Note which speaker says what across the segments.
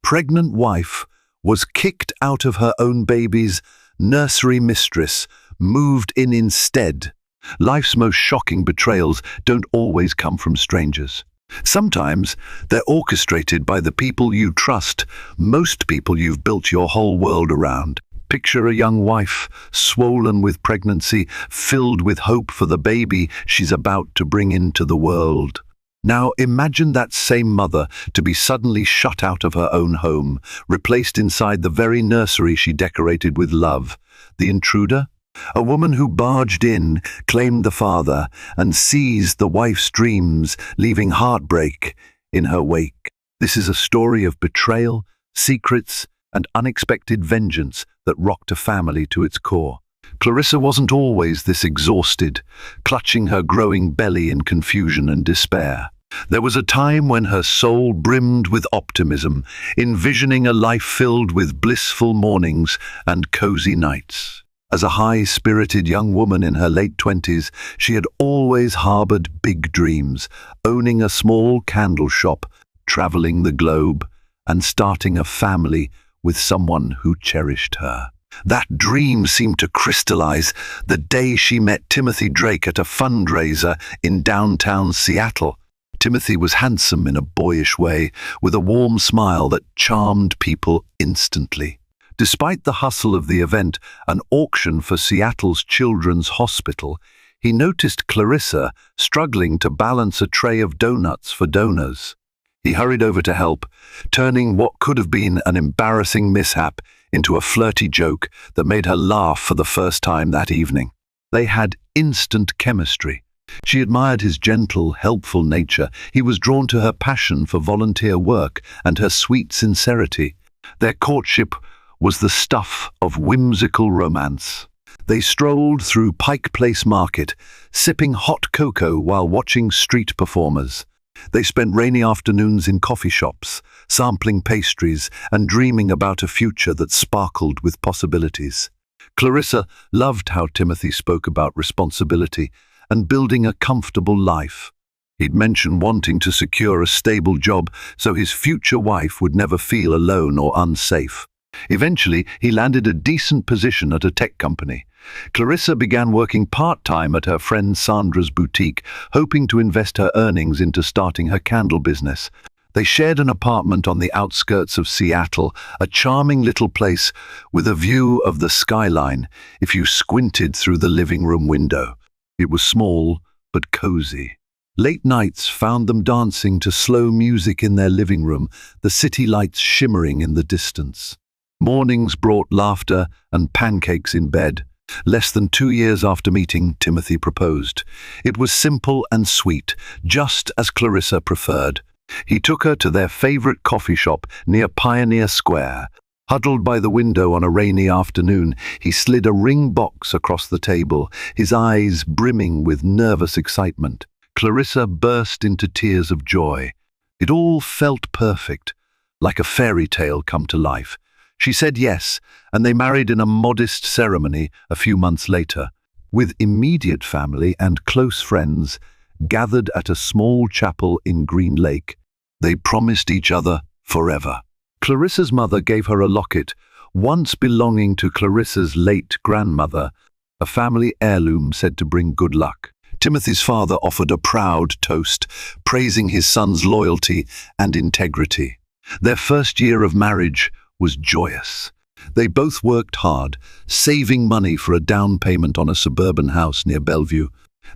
Speaker 1: pregnant wife was kicked out of her own baby's nursery. Mistress moved in instead. Life's most shocking betrayals don't always come from strangers. Sometimes they're orchestrated by the people you trust, most people you've built your whole world around. Picture a young wife, swollen with pregnancy, filled with hope for the baby she's about to bring into the world. Now imagine that same mother to be suddenly shut out of her own home, replaced inside the very nursery she decorated with love. The intruder? A woman who barged in, claimed the father, and seized the wife's dreams, leaving heartbreak in her wake. This is a story of betrayal, secrets, and unexpected vengeance that rocked a family to its core. Clarissa wasn't always this exhausted, clutching her growing belly in confusion and despair. There was a time when her soul brimmed with optimism, envisioning a life filled with blissful mornings and cozy nights. As a high-spirited young woman in her late 20s, she had always harbored big dreams, owning a small candle shop, traveling the globe, and starting a family with someone who cherished her. That dream seemed to crystallize the day she met Timothy Drake at a fundraiser in downtown Seattle. Timothy was handsome in a boyish way, with a warm smile that charmed people instantly. Despite the hustle of the event, an auction for Seattle's Children's Hospital, he noticed Clarissa struggling to balance a tray of donuts for donors. He hurried over to help, turning what could have been an embarrassing mishap into a flirty joke that made her laugh for the first time that evening. They had instant chemistry. She admired his gentle, helpful nature. He was drawn to her passion for volunteer work and her sweet sincerity. Their courtship was the stuff of whimsical romance. They strolled through Pike Place Market, sipping hot cocoa while watching street performers. They spent rainy afternoons in coffee shops, sampling pastries and dreaming about a future that sparkled with possibilities. Clarissa loved how Timothy spoke about responsibility and building a comfortable life. He'd mentioned wanting to secure a stable job so his future wife would never feel alone or unsafe. Eventually, he landed a decent position at a tech company. Clarissa began working part-time at her friend Sandra's boutique, hoping to invest her earnings into starting her candle business. They shared an apartment on the outskirts of Seattle, a charming little place with a view of the skyline if you squinted through the living room window. It was small, but cozy. Late nights found them dancing to slow music in their living room, the city lights shimmering in the distance. Mornings brought laughter and pancakes in bed. Less than 2 years after meeting, Timothy proposed. It was simple and sweet, just as Clarissa preferred. He took her to their favorite coffee shop near Pioneer Square. Huddled by the window on a rainy afternoon, he slid a ring box across the table, his eyes brimming with nervous excitement. Clarissa burst into tears of joy. It all felt perfect, like a fairy tale come to life. She said yes, and they married in a modest ceremony a few months later, with immediate family and close friends gathered at a small chapel in Green Lake. They promised each other forever. Clarissa's mother gave her a locket, once belonging to Clarissa's late grandmother, a family heirloom said to bring good luck. Timothy's father offered a proud toast, praising his son's loyalty and integrity. Their first year of marriage was joyous. They both worked hard, saving money for a down payment on a suburban house near Bellevue.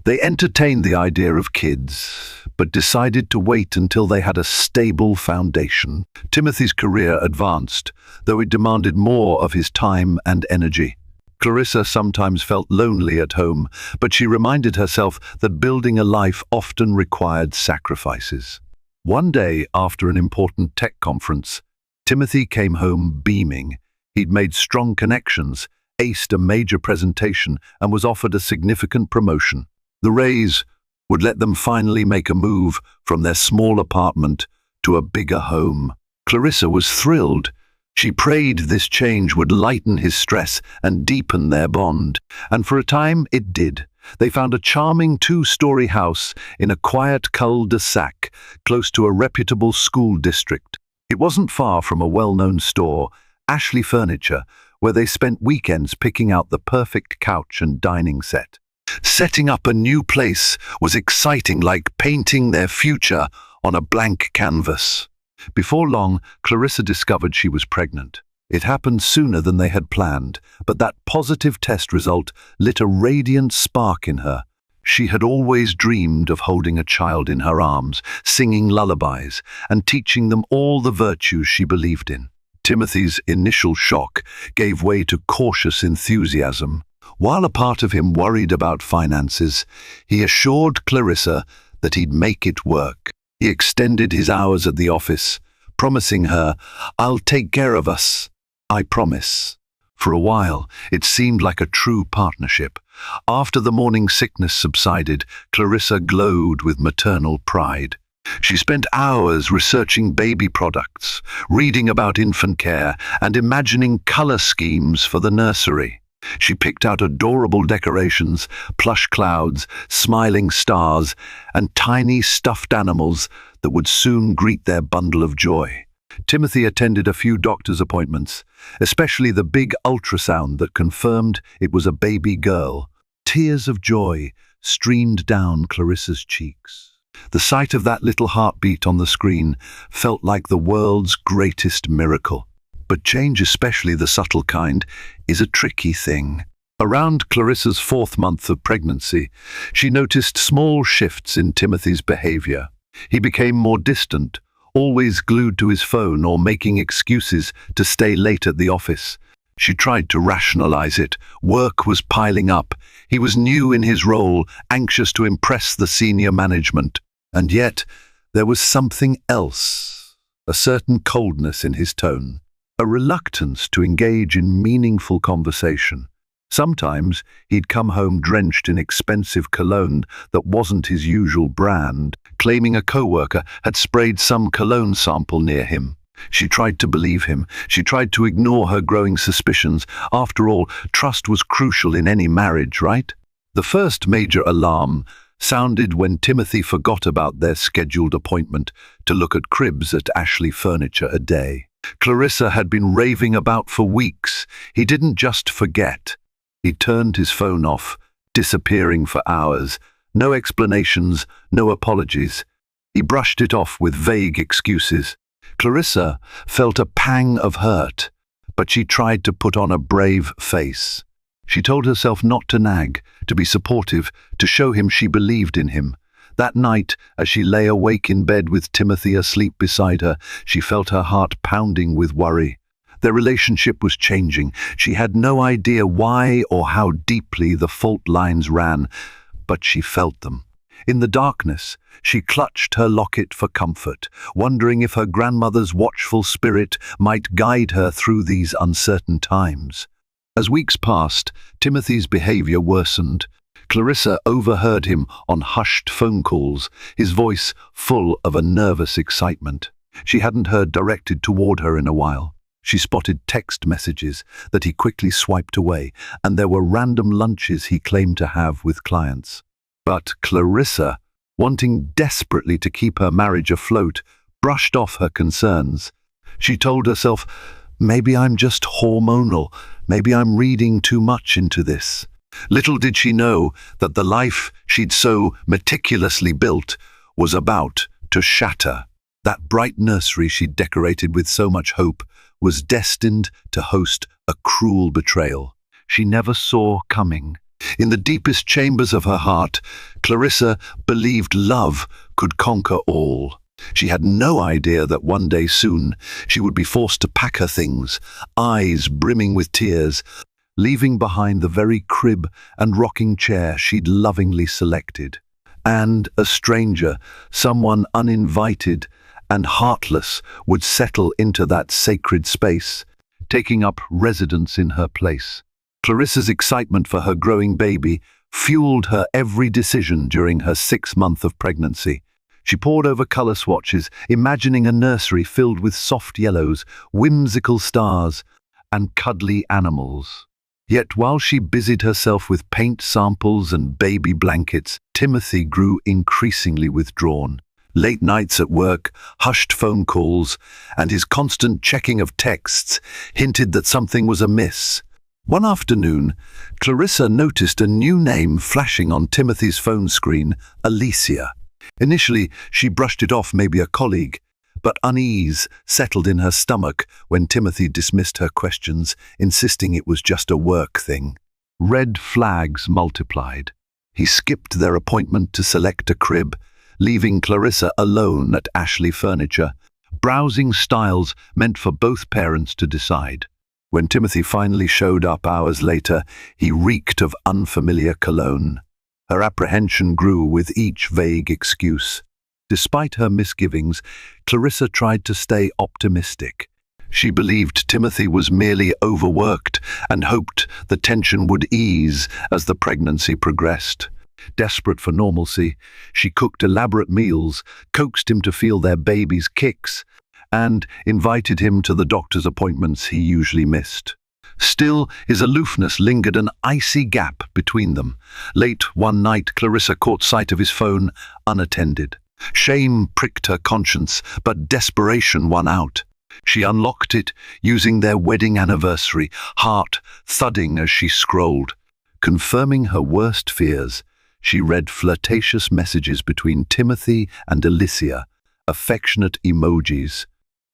Speaker 1: They entertained the idea of kids, but decided to wait until they had a stable foundation. Timothy's career advanced, though it demanded more of his time and energy. Clarissa sometimes felt lonely at home, but she reminded herself that building a life often required sacrifices. One day, after an important tech conference, Timothy came home beaming. He'd made strong connections, aced a major presentation, and was offered a significant promotion. The raise would let them finally make a move from their small apartment to a bigger home. Clarissa was thrilled. She prayed this change would lighten his stress and deepen their bond. And for a time, it did. They found a charming 2-story house in a quiet cul-de-sac close to a reputable school district. It wasn't far from a well-known store, Ashley Furniture, where they spent weekends picking out the perfect couch and dining set. Setting up a new place was exciting, like painting their future on a blank canvas. Before long, Clarissa discovered she was pregnant. It happened sooner than they had planned, but that positive test result lit a radiant spark in her. She had always dreamed of holding a child in her arms, singing lullabies, and teaching them all the virtues she believed in. Timothy's initial shock gave way to cautious enthusiasm. While a part of him worried about finances, he assured Clarissa that he'd make it work. He extended his hours at the office, promising her, "I'll take care of us, I promise." For a while, it seemed like a true partnership. After the morning sickness subsided, Clarissa glowed with maternal pride. She spent hours researching baby products, reading about infant care, and imagining color schemes for the nursery. She picked out adorable decorations, plush clouds, smiling stars, and tiny stuffed animals that would soon greet their bundle of joy. Timothy attended a few doctor's appointments, especially the big ultrasound that confirmed it was a baby girl. Tears of joy streamed down Clarissa's cheeks. The sight of that little heartbeat on the screen felt like the world's greatest miracle. But change, especially the subtle kind, is a tricky thing. Around Clarissa's 4th month of pregnancy, she noticed small shifts in Timothy's behavior. He became more distant, always glued to his phone or making excuses to stay late at the office. She tried to rationalize it. Work was piling up. He was new in his role, anxious to impress the senior management. And yet, there was something else, a certain coldness in his tone, a reluctance to engage in meaningful conversation. Sometimes he'd come home drenched in expensive cologne that wasn't his usual brand, claiming a coworker had sprayed some cologne sample near him. She tried to believe him. She tried to ignore her growing suspicions. After all, trust was crucial in any marriage, right? The first major alarm sounded when Timothy forgot about their scheduled appointment to look at cribs at Ashley Furniture a day. Clarissa had been raving about for weeks. He didn't just forget. He turned his phone off, disappearing for hours. No explanations, no apologies. He brushed it off with vague excuses. Clarissa felt a pang of hurt, but she tried to put on a brave face. She told herself not to nag, to be supportive, to show him she believed in him. That night, as she lay awake in bed with Timothy asleep beside her, she felt her heart pounding with worry. Their relationship was changing. She had no idea why or how deeply the fault lines ran, but she felt them. In the darkness, she clutched her locket for comfort, wondering if her grandmother's watchful spirit might guide her through these uncertain times. As weeks passed, Timothy's behavior worsened. Clarissa overheard him on hushed phone calls, his voice full of a nervous excitement. She hadn't heard directed toward her in a while. She spotted text messages that he quickly swiped away, and there were random lunches he claimed to have with clients. But Clarissa, wanting desperately to keep her marriage afloat, brushed off her concerns. She told herself, maybe I'm just hormonal, maybe I'm reading too much into this. Little did she know that the life she'd so meticulously built was about to shatter. That bright nursery she'd decorated with so much hope was destined to host a cruel betrayal she never saw coming. In the deepest chambers of her heart, Clarissa believed love could conquer all. She had no idea that one day soon she would be forced to pack her things, eyes brimming with tears, leaving behind the very crib and rocking chair she'd lovingly selected. And a stranger, someone uninvited and heartless, would settle into that sacred space, taking up residence in her place. Clarissa's excitement for her growing baby fueled her every decision during her 6th month of pregnancy. She pored over color swatches, imagining a nursery filled with soft yellows, whimsical stars, and cuddly animals. Yet while she busied herself with paint samples and baby blankets, Timothy grew increasingly withdrawn. Late nights at work, hushed phone calls, and his constant checking of texts hinted that something was amiss. One afternoon, Clarissa noticed a new name flashing on Timothy's phone screen, Alicia. Initially, she brushed it off, maybe a colleague, but unease settled in her stomach when Timothy dismissed her questions, insisting it was just a work thing. Red flags multiplied. He skipped their appointment to select a crib, leaving Clarissa alone at Ashley Furniture, browsing styles meant for both parents to decide. When Timothy finally showed up hours later, he reeked of unfamiliar cologne. Her apprehension grew with each vague excuse. Despite her misgivings, Clarissa tried to stay optimistic. She believed Timothy was merely overworked and hoped the tension would ease as the pregnancy progressed. Desperate for normalcy, she cooked elaborate meals, coaxed him to feel their baby's kicks, and invited him to the doctor's appointments he usually missed. Still, his aloofness lingered, an icy gap between them. Late one night, Clarissa caught sight of his phone, unattended. Shame pricked her conscience, but desperation won out. She unlocked it, using their wedding anniversary, heart thudding as she scrolled. Confirming her worst fears, she read flirtatious messages between Timothy and Alicia, affectionate emojis,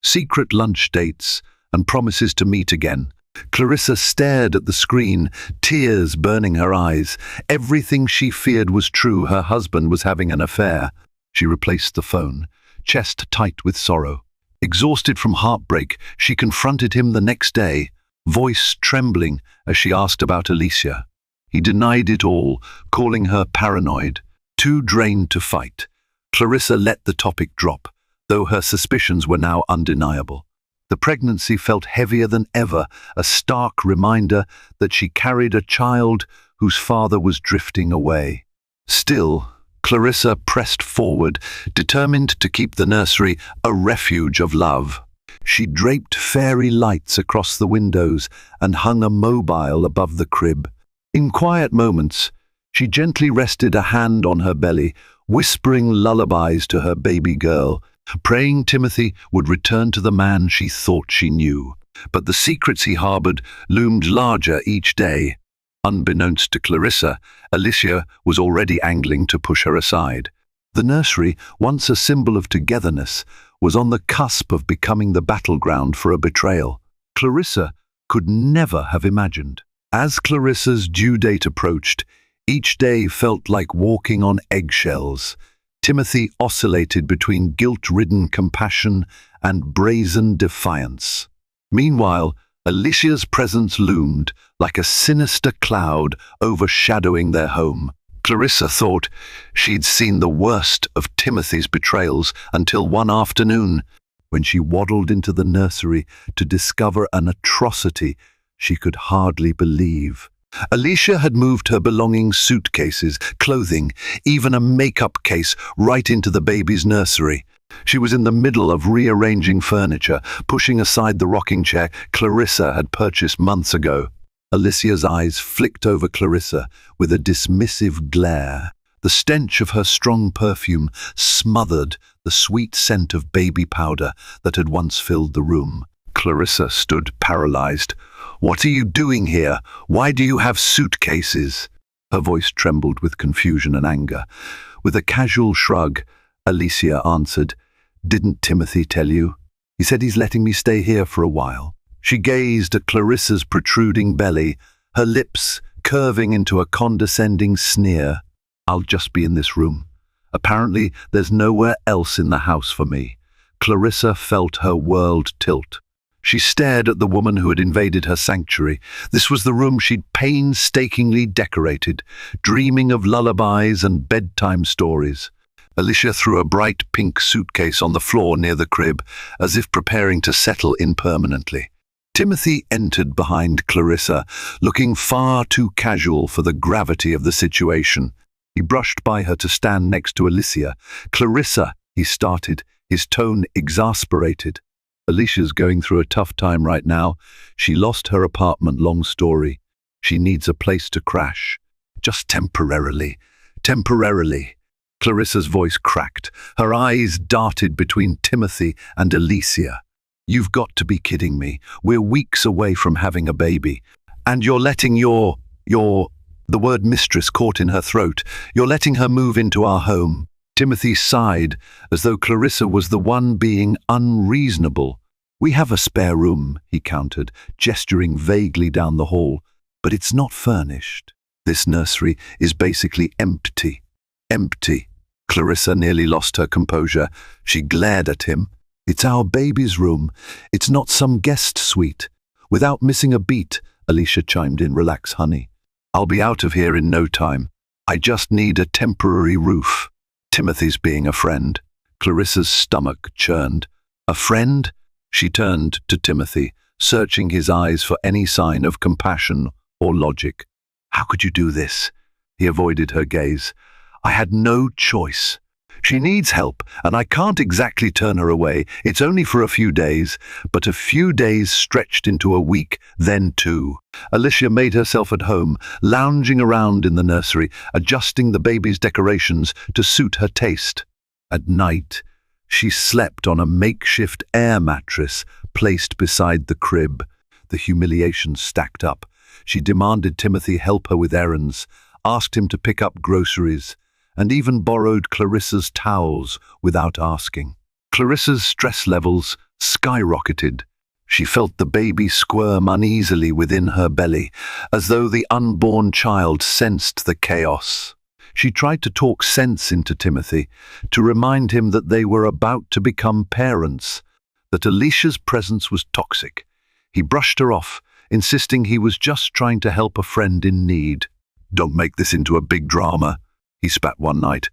Speaker 1: secret lunch dates, and promises to meet again. Clarissa stared at the screen, tears burning her eyes. Everything she feared was true. Her husband was having an affair. She replaced the phone, chest tight with sorrow. Exhausted from heartbreak, she confronted him the next day, voice trembling as she asked about Alicia. He denied it all, calling her paranoid, too drained to fight. Clarissa let the topic drop, though her suspicions were now undeniable. The pregnancy felt heavier than ever, a stark reminder that she carried a child whose father was drifting away. Still, Clarissa pressed forward, determined to keep the nursery a refuge of love. She draped fairy lights across the windows and hung a mobile above the crib. In quiet moments, she gently rested a hand on her belly, whispering lullabies to her baby girl, praying Timothy would return to the man she thought she knew. But the secrets he harbored loomed larger each day. Unbeknownst to Clarissa, Alicia was already angling to push her aside. The nursery, once a symbol of togetherness, was on the cusp of becoming the battleground for a betrayal. Clarissa could never have imagined. As Clarissa's due date approached, each day felt like walking on eggshells. Timothy oscillated between guilt-ridden compassion and brazen defiance. Meanwhile, Alicia's presence loomed like a sinister cloud overshadowing their home. Clarissa thought she'd seen the worst of Timothy's betrayals until one afternoon, when she waddled into the nursery to discover an atrocity she could hardly believe. Alicia had moved her belongings, suitcases, clothing, even a makeup case right into the baby's nursery. She was in the middle of rearranging furniture, pushing aside the rocking chair Clarissa had purchased months ago. Alicia's eyes flicked over Clarissa with a dismissive glare. The stench of her strong perfume smothered the sweet scent of baby powder that had once filled the room. Clarissa stood paralyzed. "What are you doing here? Why do you have suitcases?" Her voice trembled with confusion and anger. With a casual shrug, Alicia answered, "Didn't Timothy tell you? He said he's letting me stay here for a while." She gazed at Clarissa's protruding belly, her lips curving into a condescending sneer. "I'll just be in this room. Apparently, there's nowhere else in the house for me." Clarissa felt her world tilt. She stared at the woman who had invaded her sanctuary. This was the room she'd painstakingly decorated, dreaming of lullabies and bedtime stories. Alicia threw a bright pink suitcase on the floor near the crib, as if preparing to settle in permanently. Timothy entered behind Clarissa, looking far too casual for the gravity of the situation. He brushed by her to stand next to Alicia. "Clarissa," he started, his tone exasperated. "Alicia's going through a tough time right now. She lost her apartment, long story. She needs a place to crash. Just temporarily. Temporarily." Clarissa's voice cracked. Her eyes darted between Timothy and Alicia. "You've got to be kidding me. We're weeks away from having a baby. And you're letting the word mistress caught in her throat. You're letting her move into our home." Timothy sighed, as though Clarissa was the one being unreasonable. "We have a spare room," he countered, gesturing vaguely down the hall, "but it's not furnished. This nursery is basically empty." Empty. Clarissa nearly lost her composure. She glared at him. "It's our baby's room. It's not some guest suite." Without missing a beat, Alicia chimed in, "Relax, honey. I'll be out of here in no time. I just need a temporary roof." Timothy's being a friend. Clarissa's stomach churned. "A friend?" She turned to Timothy, searching his eyes for any sign of compassion or logic. "How could you do this?" He avoided her gaze. "I had no choice. She needs help, and I can't exactly turn her away. It's only for a few days," but a few days stretched into a week, then two. Alicia made herself at home, lounging around in the nursery, adjusting the baby's decorations to suit her taste. At night, she slept on a makeshift air mattress placed beside the crib. The humiliation stacked up. She demanded Timothy help her with errands, asked him to pick up groceries, and even borrowed Clarissa's towels without asking. Clarissa's stress levels skyrocketed. She felt the baby squirm uneasily within her belly, as though the unborn child sensed the chaos. She tried to talk sense into Timothy, to remind him that they were about to become parents, that Alicia's presence was toxic. He brushed her off, insisting he was just trying to help a friend in need. "Don't make this into a big drama," he spat one night.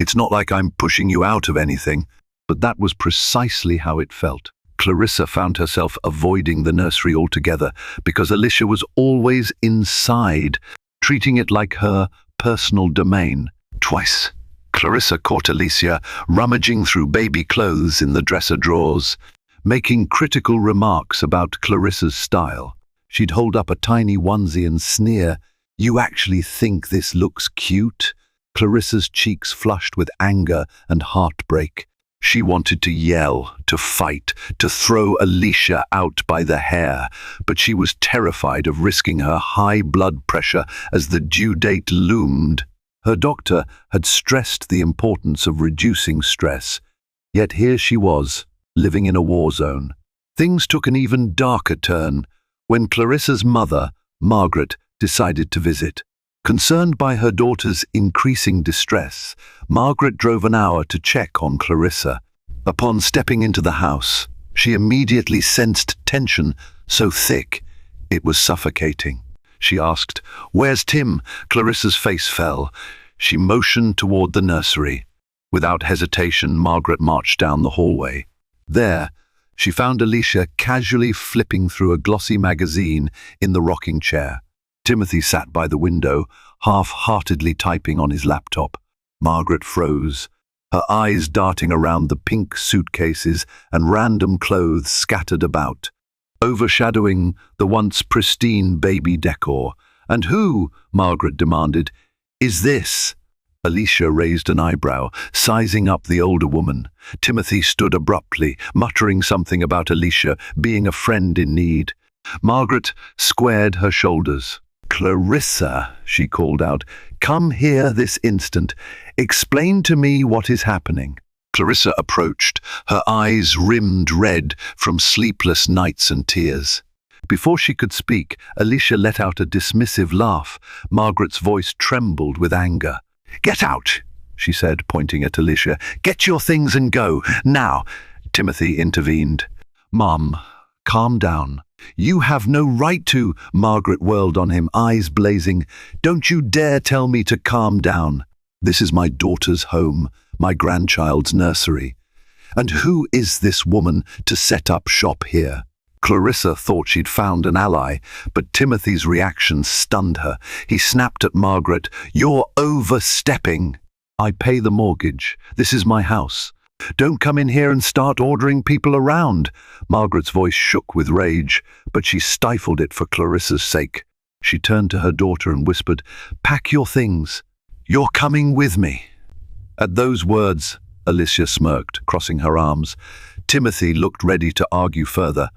Speaker 1: "It's not like I'm pushing you out of anything." But that was precisely how it felt. Clarissa found herself avoiding the nursery altogether because Alicia was always inside, treating it like her personal domain. Twice, Clarissa caught Alicia rummaging through baby clothes in the dresser drawers, making critical remarks about Clarissa's style. She'd hold up a tiny onesie and sneer, "You actually think this looks cute?" Clarissa's cheeks flushed with anger and heartbreak. She wanted to yell, to fight, to throw Alicia out by the hair, but she was terrified of risking her high blood pressure as the due date loomed. Her doctor had stressed the importance of reducing stress, yet here she was, living in a war zone. Things took an even darker turn when Clarissa's mother, Margaret, decided to visit. Concerned by her daughter's increasing distress, Margaret drove an hour to check on Clarissa. Upon stepping into the house, she immediately sensed tension so thick it was suffocating. She asked, "Where's Tim?" Clarissa's face fell. She motioned toward the nursery. Without hesitation, Margaret marched down the hallway. There, she found Alicia casually flipping through a glossy magazine in the rocking chair. Timothy sat by the window, half-heartedly typing on his laptop. Margaret froze, her eyes darting around the pink suitcases and random clothes scattered about, overshadowing the once pristine baby decor. "And who," Margaret demanded, "is this?" Alicia raised an eyebrow, sizing up the older woman. Timothy stood abruptly, muttering something about Alicia being a friend in need. Margaret squared her shoulders. "Clarissa," she called out, "come here this instant. Explain to me what is happening." Clarissa approached, her eyes rimmed red from sleepless nights and tears. Before she could speak, Alicia let out a dismissive laugh. Margaret's voice trembled with anger. "Get out," she said, pointing at Alicia. "Get your things and go, now." Timothy intervened. "Mom, calm down. You have no right to," Margaret whirled on him, eyes blazing. "Don't you dare tell me to calm down. This is my daughter's home, my grandchild's nursery. And who is this woman to set up shop here?" Clarissa thought she'd found an ally, but Timothy's reaction stunned her. He snapped at Margaret, "You're overstepping. I pay the mortgage. This is my house. Don't come in here and start ordering people around." Margaret's voice shook with rage, but she stifled it for Clarissa's sake. She turned to her daughter and whispered, "Pack your things. You're coming with me." At those words, Alicia smirked, crossing her arms. Timothy looked ready to argue further,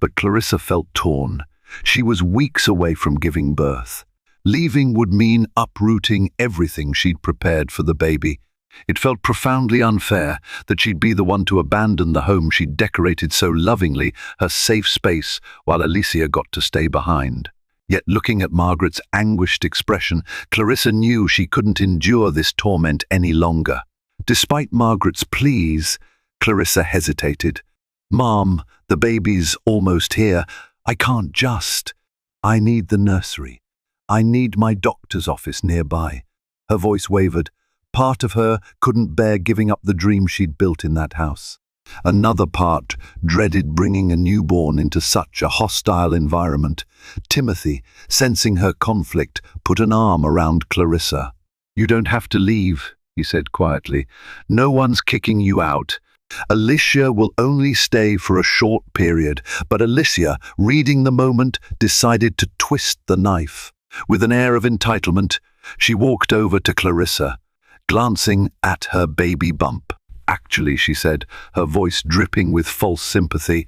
Speaker 1: but Clarissa felt torn. She was weeks away from giving birth. Leaving would mean uprooting everything she'd prepared for the baby. It felt profoundly unfair that she'd be the one to abandon the home she'd decorated so lovingly, her safe space, while Alicia got to stay behind. Yet looking at Margaret's anguished expression, Clarissa knew she couldn't endure this torment any longer. Despite Margaret's pleas, Clarissa hesitated. "Mom, the baby's almost here. I can't just. I need the nursery. I need my doctor's office nearby." Her voice wavered. Part of her couldn't bear giving up the dream she'd built in that house. Another part dreaded bringing a newborn into such a hostile environment. Timothy, sensing her conflict, put an arm around Clarissa. "You don't have to leave," he said quietly. "No one's kicking you out. Alicia will only stay for a short period." But Alicia, reading the moment, decided to twist the knife. With an air of entitlement, she walked over to Clarissa, glancing at her baby bump. "Actually," she said, her voice dripping with false sympathy,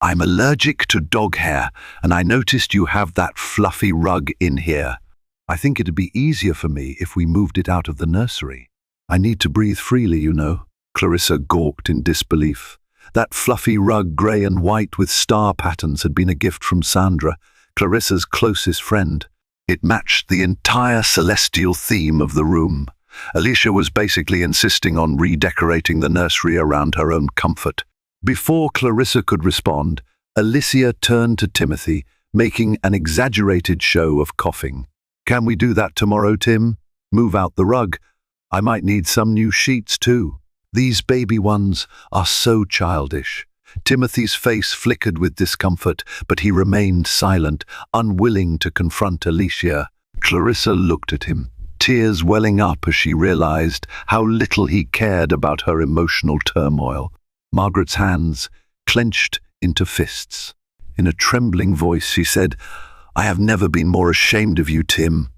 Speaker 1: "I'm allergic to dog hair, and I noticed you have that fluffy rug in here. I think it'd be easier for me if we moved it out of the nursery. I need to breathe freely, you know." Clarissa gawked in disbelief. That fluffy rug, grey and white with star patterns, had been a gift from Sandra, Clarissa's closest friend. It matched the entire celestial theme of the room. Alicia was basically insisting on redecorating the nursery around her own comfort. Before Clarissa could respond, Alicia turned to Timothy, making an exaggerated show of coughing. "Can we do that tomorrow, Tim? Move out the rug. I might need some new sheets too. These baby ones are so childish." Timothy's face flickered with discomfort, but he remained silent, unwilling to confront Alicia. Clarissa looked at him, tears welling up as she realized how little he cared about her emotional turmoil. Margaret's hands clenched into fists. In a trembling voice, she said, "I have never been more ashamed of you, Tim."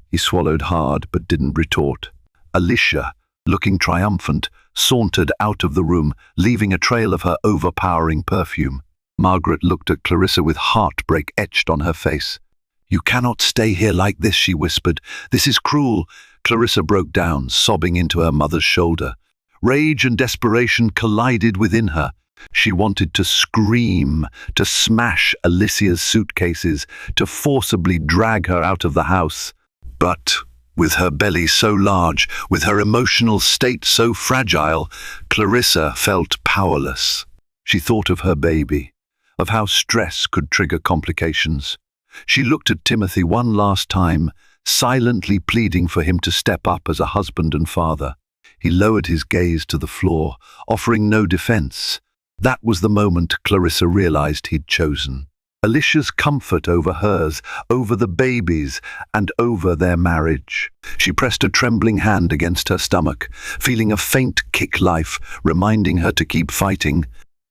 Speaker 1: He swallowed hard but didn't retort. Alicia, looking triumphant, sauntered out of the room, leaving a trail of her overpowering perfume. Margaret looked at Clarissa with heartbreak etched on her face. "You cannot stay here like this," she whispered. "This is cruel." Clarissa broke down, sobbing into her mother's shoulder. Rage and desperation collided within her. She wanted to scream, to smash Alicia's suitcases, to forcibly drag her out of the house. But with her belly so large, with her emotional state so fragile, Clarissa felt powerless. She thought of her baby, of how stress could trigger complications. She looked at Timothy one last time, silently pleading for him to step up as a husband and father. He lowered his gaze to the floor, offering no defense. That was the moment Clarissa realized he'd chosen. Alicia's comfort over hers, over the babies, and over their marriage. She pressed a trembling hand against her stomach, feeling a faint kick life, reminding her to keep fighting,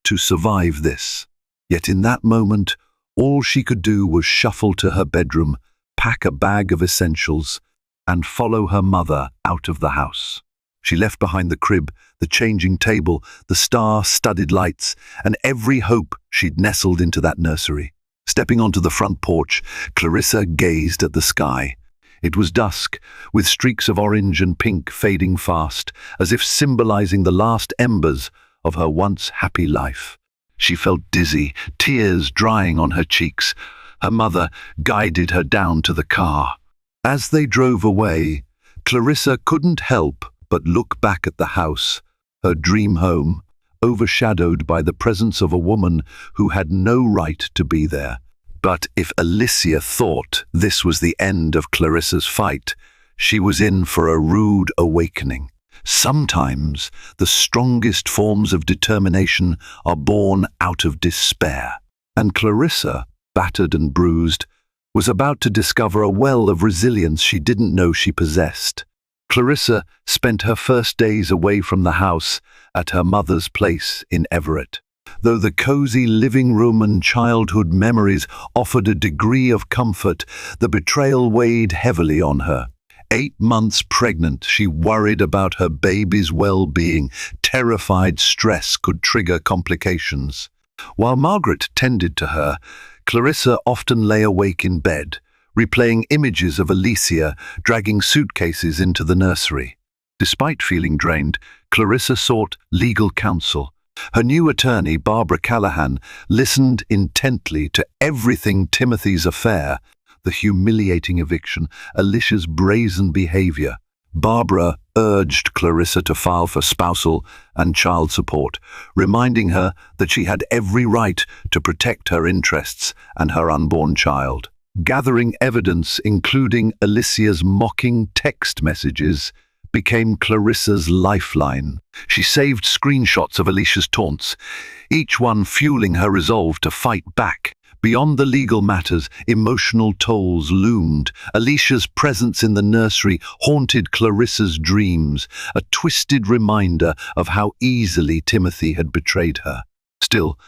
Speaker 1: to survive this. Yet in that moment, all she could do was shuffle to her bedroom, pack a bag of essentials, and follow her mother out of the house. She left behind the crib, the changing table, the star-studded lights, and every hope she'd nestled into that nursery. Stepping onto the front porch, Clarissa gazed at the sky. It was dusk, with streaks of orange and pink fading fast, as if symbolizing the last embers of her once happy life. She felt dizzy, tears drying on her cheeks. Her mother guided her down to the car. As they drove away, Clarissa couldn't help but look back at the house, her dream home, overshadowed by the presence of a woman who had no right to be there. But if Alicia thought this was the end of Clarissa's fight, she was in for a rude awakening. Sometimes the strongest forms of determination are born out of despair. And Clarissa, battered and bruised, was about to discover a well of resilience she didn't know she possessed. Clarissa spent her first days away from the house at her mother's place in Everett. Though the cozy living room and childhood memories offered a degree of comfort, the betrayal weighed heavily on her. 8 months pregnant, she worried about her baby's well-being, terrified stress could trigger complications. While Margaret tended to her, Clarissa often lay awake in bed, replaying images of Alicia dragging suitcases into the nursery. Despite feeling drained, Clarissa sought legal counsel. Her new attorney, Barbara Callahan, listened intently to everything: Timothy's affair, the humiliating eviction, Alicia's brazen behavior. Barbara urged Clarissa to file for spousal and child support, reminding her that she had every right to protect her interests and her unborn child. Gathering evidence, including Alicia's mocking text messages, became Clarissa's lifeline. She saved screenshots of Alicia's taunts, each one fueling her resolve to fight back. Beyond the legal matters, emotional tolls loomed. Alicia's presence in the nursery haunted Clarissa's dreams, a twisted reminder of how easily Timothy had betrayed her. Still,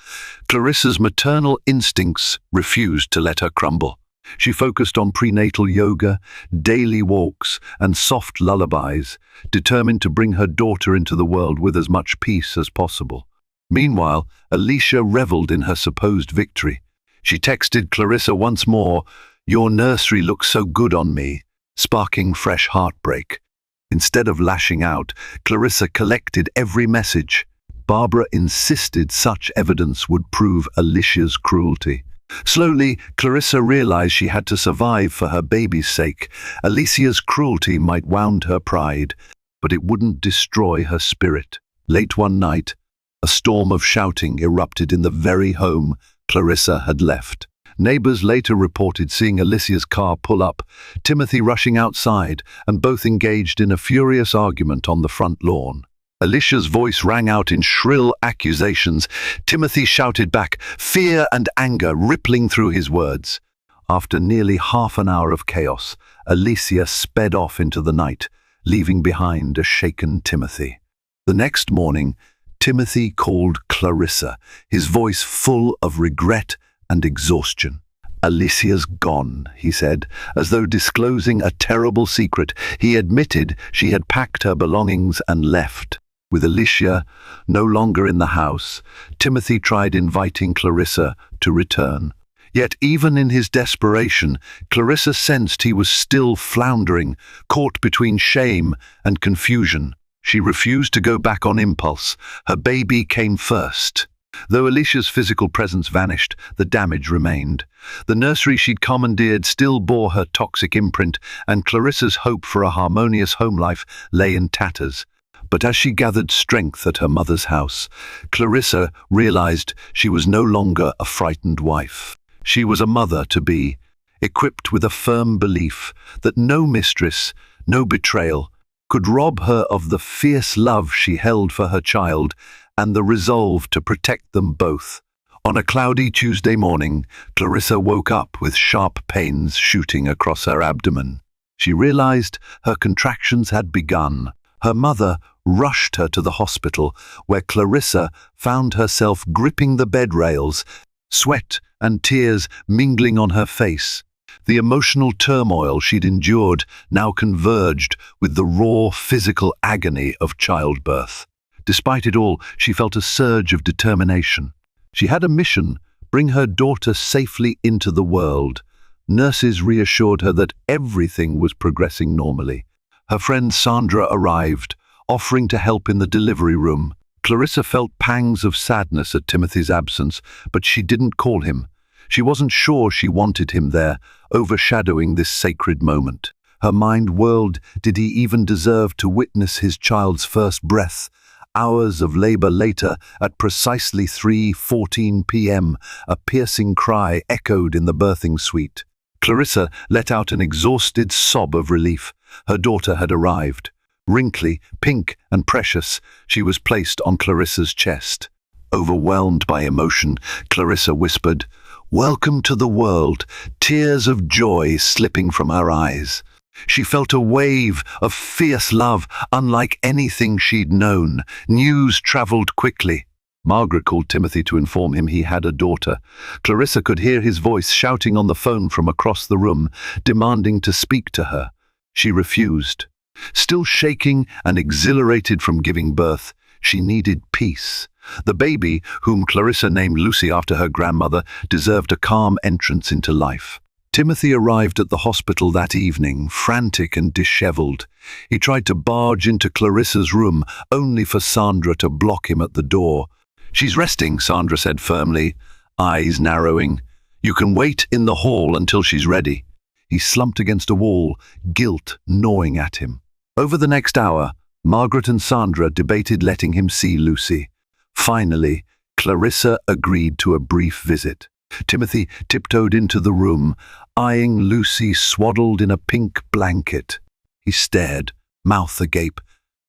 Speaker 1: Clarissa's maternal instincts refused to let her crumble. She focused on prenatal yoga, daily walks, and soft lullabies, determined to bring her daughter into the world with as much peace as possible. Meanwhile, Alicia reveled in her supposed victory. She texted Clarissa once more, "Your nursery looks so good on me," sparking fresh heartbreak. Instead of lashing out, Clarissa collected every message. Barbara insisted such evidence would prove Alicia's cruelty. Slowly, Clarissa realized she had to survive for her baby's sake. Alicia's cruelty might wound her pride, but it wouldn't destroy her spirit. Late one night, a storm of shouting erupted in the very home Clarissa had left. Neighbors later reported seeing Alicia's car pull up, Timothy rushing outside, and both engaged in a furious argument on the front lawn. Alicia's voice rang out in shrill accusations. Timothy shouted back, fear and anger rippling through his words. After nearly half an hour of chaos, Alicia sped off into the night, leaving behind a shaken Timothy. The next morning, Timothy called Clarissa, his voice full of regret and exhaustion. "Alicia's gone," he said, as though disclosing a terrible secret. He admitted she had packed her belongings and left. With Alicia no longer in the house, Timothy tried inviting Clarissa to return. Yet even in his desperation, Clarissa sensed he was still floundering, caught between shame and confusion. She refused to go back on impulse. Her baby came first. Though Alicia's physical presence vanished, the damage remained. The nursery she'd commandeered still bore her toxic imprint, and Clarissa's hope for a harmonious home life lay in tatters. But as she gathered strength at her mother's house, Clarissa realized she was no longer a frightened wife. She was a mother-to-be, equipped with a firm belief that no mistress, no betrayal, could rob her of the fierce love she held for her child and the resolve to protect them both. On a cloudy Tuesday morning, Clarissa woke up with sharp pains shooting across her abdomen. She realized her contractions had begun. Her mother rushed her to the hospital, where Clarissa found herself gripping the bed rails, sweat and tears mingling on her face. The emotional turmoil she'd endured now converged with the raw physical agony of childbirth. Despite it all, she felt a surge of determination. She had a mission: bring her daughter safely into the world. Nurses reassured her that everything was progressing normally. Her friend Sandra arrived, offering to help in the delivery room. Clarissa felt pangs of sadness at Timothy's absence, but she didn't call him. She wasn't sure she wanted him there, overshadowing this sacred moment. Her mind whirled. Did he even deserve to witness his child's first breath? Hours of labor later, at precisely 3:14 p.m., a piercing cry echoed in the birthing suite. Clarissa let out an exhausted sob of relief. Her daughter had arrived. Wrinkly, pink, and precious, she was placed on Clarissa's chest. Overwhelmed by emotion, Clarissa whispered, "Welcome to the world," tears of joy slipping from her eyes. She felt a wave of fierce love, unlike anything she'd known. News traveled quickly. Margaret called Timothy to inform him he had a daughter. Clarissa could hear his voice shouting on the phone from across the room, demanding to speak to her. She refused. Still shaking and exhilarated from giving birth, she needed peace. The baby, whom Clarissa named Lucy after her grandmother, deserved a calm entrance into life. Timothy arrived at the hospital that evening, frantic and disheveled. He tried to barge into Clarissa's room, only for Sandra to block him at the door. "She's resting," Sandra said firmly, eyes narrowing. "You can wait in the hall until she's ready." He slumped against a wall, guilt gnawing at him. Over the next hour, Margaret and Sandra debated letting him see Lucy. Finally, Clarissa agreed to a brief visit. Timothy tiptoed into the room, eyeing Lucy swaddled in a pink blanket. He stared, mouth agape,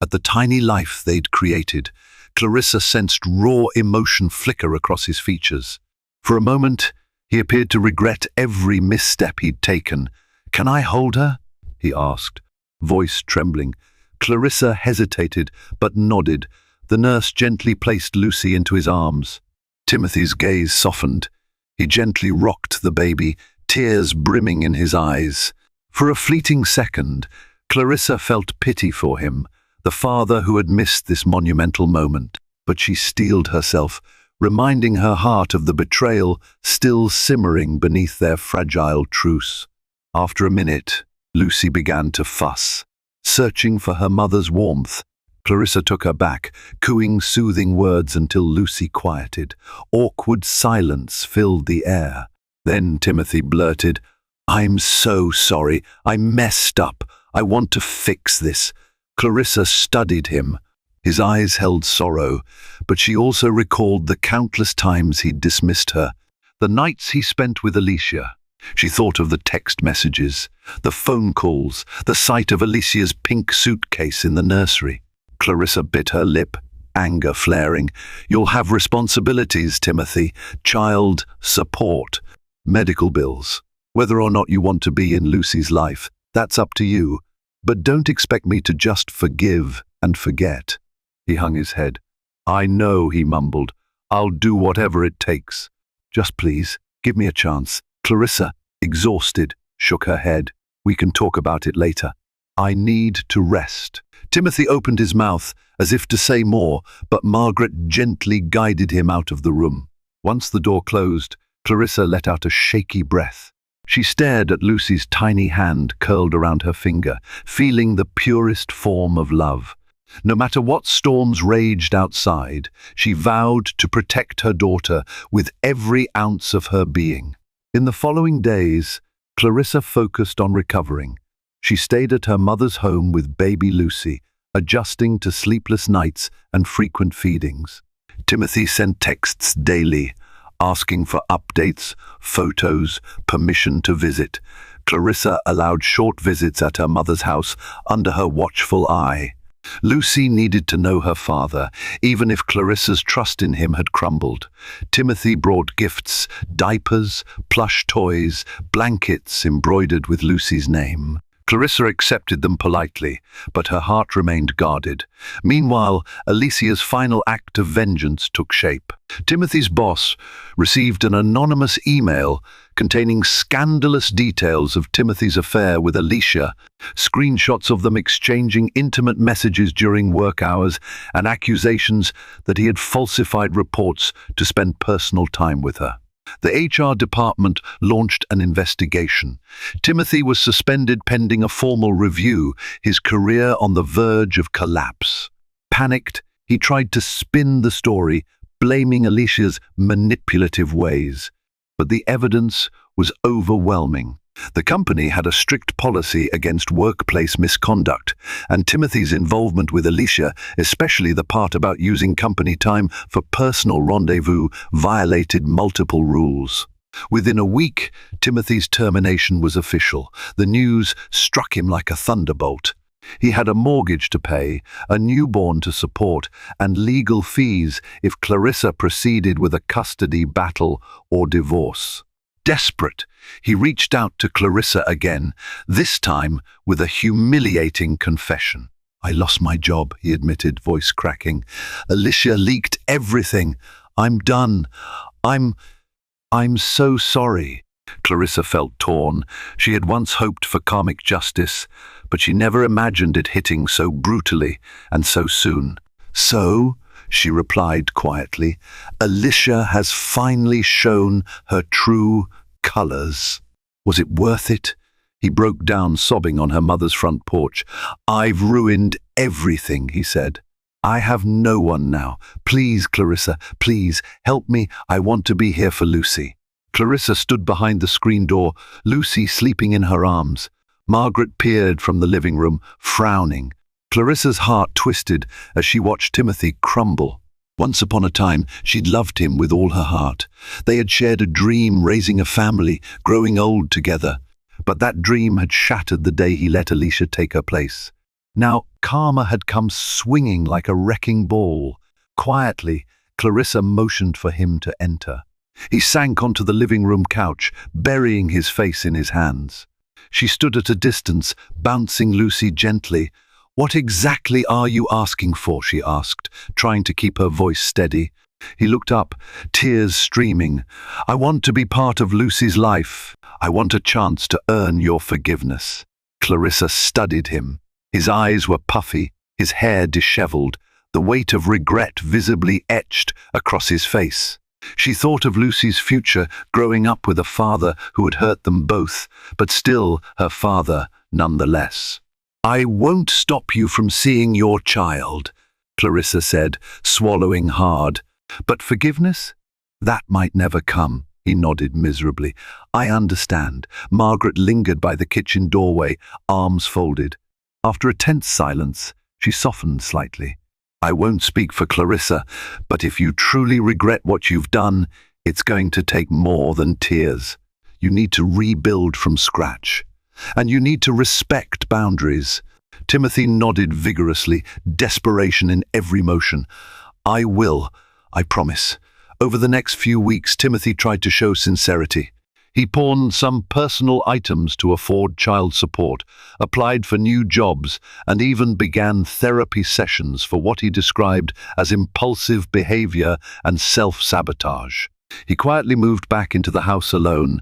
Speaker 1: at the tiny life they'd created. Clarissa sensed raw emotion flicker across his features. For a moment, he appeared to regret every misstep he'd taken. "Can I hold her?" he asked, voice trembling. Clarissa hesitated, but nodded. The nurse gently placed Lucy into his arms. Timothy's gaze softened. He gently rocked the baby, tears brimming in his eyes. For a fleeting second, Clarissa felt pity for him, the father who had missed this monumental moment. But she steeled herself, reminding her heart of the betrayal still simmering beneath their fragile truce. After a minute, Lucy began to fuss, searching for her mother's warmth. Clarissa took her back, cooing soothing words until Lucy quieted. Awkward silence filled the air. Then Timothy blurted, "I'm so sorry. I messed up. I want to fix this." Clarissa studied him. His eyes held sorrow, but she also recalled the countless times he'd dismissed her, the nights he spent with Alicia. She thought of the text messages, the phone calls, the sight of Alicia's pink suitcase in the nursery. Clarissa bit her lip, anger flaring. "You'll have responsibilities, Timothy. Child support, medical bills. Whether or not you want to be in Lucy's life, that's up to you. But don't expect me to just forgive and forget." He hung his head. "I know," he mumbled. "I'll do whatever it takes. Just please, give me a chance." Clarissa, exhausted, shook her head. "We can talk about it later. I need to rest." Timothy opened his mouth as if to say more, but Margaret gently guided him out of the room. Once the door closed, Clarissa let out a shaky breath. She stared at Lucy's tiny hand curled around her finger, feeling the purest form of love. No matter what storms raged outside, she vowed to protect her daughter with every ounce of her being. In the following days, Clarissa focused on recovering. She stayed at her mother's home with baby Lucy, adjusting to sleepless nights and frequent feedings. Timothy sent texts daily, asking for updates, photos, permission to visit. Clarissa allowed short visits at her mother's house under her watchful eye. Lucy needed to know her father, even if Clarissa's trust in him had crumbled. Timothy brought gifts, diapers, plush toys, blankets embroidered with Lucy's name. Clarissa accepted them politely, but her heart remained guarded. Meanwhile, Alicia's final act of vengeance took shape. Timothy's boss received an anonymous email containing scandalous details of Timothy's affair with Alicia, screenshots of them exchanging intimate messages during work hours, and accusations that he had falsified reports to spend personal time with her. The HR department launched an investigation. Timothy was suspended pending a formal review, his career on the verge of collapse. Panicked, he tried to spin the story, blaming Alicia's manipulative ways. But the evidence was overwhelming. The company had a strict policy against workplace misconduct, and Timothy's involvement with Alicia, especially the part about using company time for personal rendezvous, violated multiple rules. Within a week, Timothy's termination was official. The news struck him like a thunderbolt. He had a mortgage to pay, a newborn to support, and legal fees if Clarissa proceeded with a custody battle or divorce. Desperate, he reached out to Clarissa again, this time with a humiliating confession. "I lost my job," he admitted, voice cracking. "Alicia leaked everything. I'm done. I'm so sorry." Clarissa felt torn. She had once hoped for karmic justice, but she never imagined it hitting so brutally and so soon. "So," she replied quietly, "Alicia has finally shown her true colors. Was it worth it?" He broke down sobbing on her mother's front porch. "I've ruined everything," he said. "I have no one now. Please, Clarissa, please, help me. I want to be here for Lucy." Clarissa stood behind the screen door, Lucy sleeping in her arms. Margaret peered from the living room, frowning. Clarissa's heart twisted as she watched Timothy crumble. Once upon a time, she'd loved him with all her heart. They had shared a dream, raising a family, growing old together. But that dream had shattered the day he let Alicia take her place. Now, karma had come swinging like a wrecking ball. Quietly, Clarissa motioned for him to enter. He sank onto the living room couch, burying his face in his hands. She stood at a distance, bouncing Lucy gently. "What exactly are you asking for?" she asked, trying to keep her voice steady. He looked up, tears streaming. "I want to be part of Lucy's life. I want a chance to earn your forgiveness." Clarissa studied him. His eyes were puffy, his hair disheveled, the weight of regret visibly etched across his face. She thought of Lucy's future, growing up with a father who had hurt them both, but still her father nonetheless. "I won't stop you from seeing your child," Clarissa said, swallowing hard. "But forgiveness? That might never come." He nodded miserably. "I understand." Margaret lingered by the kitchen doorway, arms folded. After a tense silence, she softened slightly. "I won't speak for Clarissa, but if you truly regret what you've done, it's going to take more than tears. You need to rebuild from scratch. And you need to respect boundaries." Timothy nodded vigorously, desperation in every motion. "I will, I promise." Over the next few weeks, Timothy tried to show sincerity. He pawned some personal items to afford child support, applied for new jobs, and even began therapy sessions for what he described as impulsive behavior and self-sabotage. He quietly moved back into the house alone.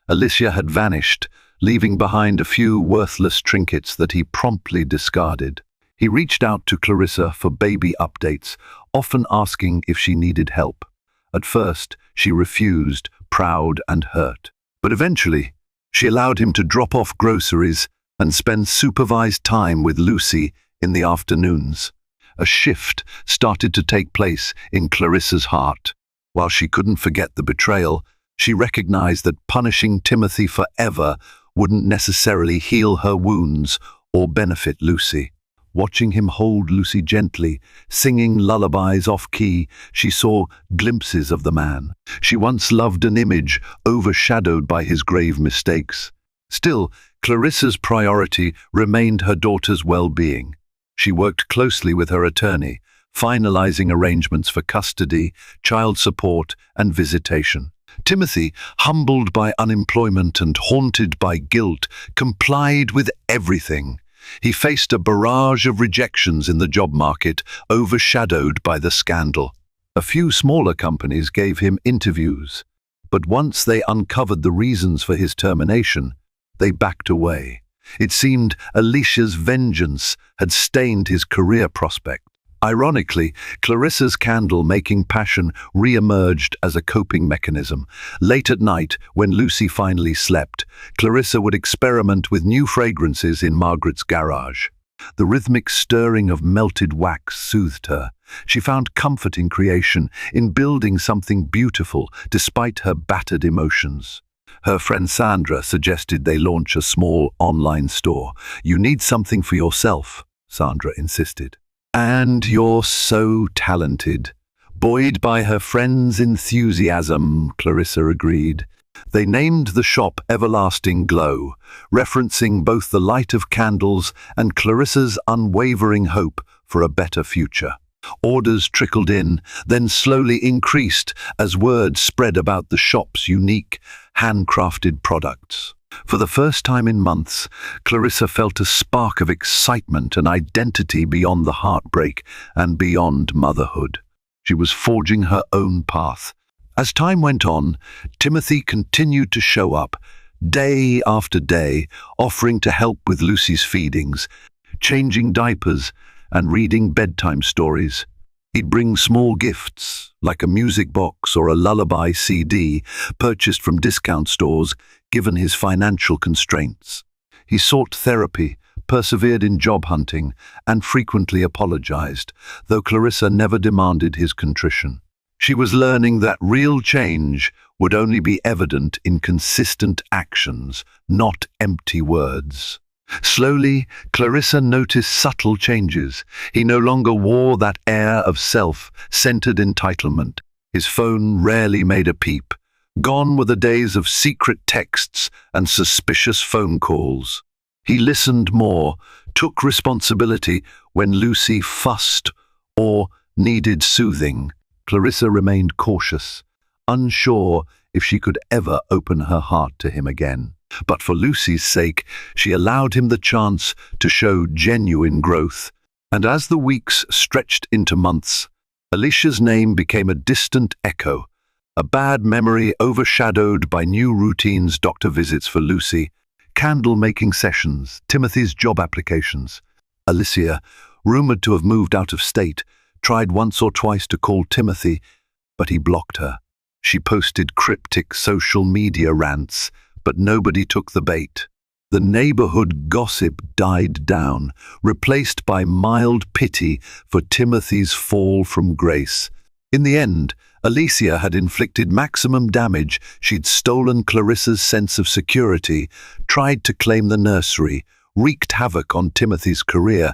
Speaker 1: Alicia had vanished, leaving behind a few worthless trinkets that he promptly discarded. He reached out to Clarissa for baby updates, often asking if she needed help. At first, she refused, proud and hurt. But eventually, she allowed him to drop off groceries and spend supervised time with Lucy in the afternoons. A shift started to take place in Clarissa's heart. While she couldn't forget the betrayal, she recognized that punishing Timothy forever wouldn't necessarily heal her wounds or benefit Lucy. Watching him hold Lucy gently, singing lullabies off-key, she saw glimpses of the man she once loved, an image overshadowed by his grave mistakes. Still, Clarissa's priority remained her daughter's well-being. She worked closely with her attorney, finalizing arrangements for custody, child support, and visitation. Timothy, humbled by unemployment and haunted by guilt, complied with everything. He faced a barrage of rejections in the job market, overshadowed by the scandal. A few smaller companies gave him interviews, but once they uncovered the reasons for his termination, they backed away. It seemed Alicia's vengeance had stained his career prospect. Ironically, Clarissa's candle-making passion re-emerged as a coping mechanism. Late at night, when Lucy finally slept, Clarissa would experiment with new fragrances in Margaret's garage. The rhythmic stirring of melted wax soothed her. She found comfort in creation, in building something beautiful, despite her battered emotions. Her friend Sandra suggested they launch a small online store. "You need something for yourself," Sandra insisted. "And you're so talented." Buoyed by her friend's enthusiasm, Clarissa agreed. They named the shop Everlasting Glow, referencing both the light of candles and Clarissa's unwavering hope for a better future. Orders trickled in, then slowly increased as word spread about the shop's unique, handcrafted products. For the first time in months, Clarissa felt a spark of excitement and identity beyond the heartbreak and beyond motherhood. She was forging her own path. As time went on, Timothy continued to show up, day after day, offering to help with Lucy's feedings, changing diapers, and reading bedtime stories. He'd bring small gifts, like a music box or a lullaby CD, purchased from discount stores, given his financial constraints. He sought therapy, persevered in job hunting, and frequently apologized, though Clarissa never demanded his contrition. She was learning that real change would only be evident in consistent actions, not empty words. Slowly, Clarissa noticed subtle changes. He no longer wore that air of self-centered entitlement. His phone rarely made a peep. Gone were the days of secret texts and suspicious phone calls. He listened more, took responsibility when Lucy fussed or needed soothing. Clarissa remained cautious, unsure if she could ever open her heart to him again. But for Lucy's sake, she allowed him the chance to show genuine growth. And as the weeks stretched into months, Alicia's name became a distant echo, a bad memory overshadowed by new routines, doctor visits for Lucy, candle-making sessions, Timothy's job applications. Alicia, rumored to have moved out of state, tried once or twice to call Timothy, but he blocked her. She posted cryptic social media rants, but nobody took the bait. The neighborhood gossip died down, replaced by mild pity for Timothy's fall from grace. In the end, Alicia had inflicted maximum damage. She'd stolen Clarissa's sense of security, tried to claim the nursery, wreaked havoc on Timothy's career,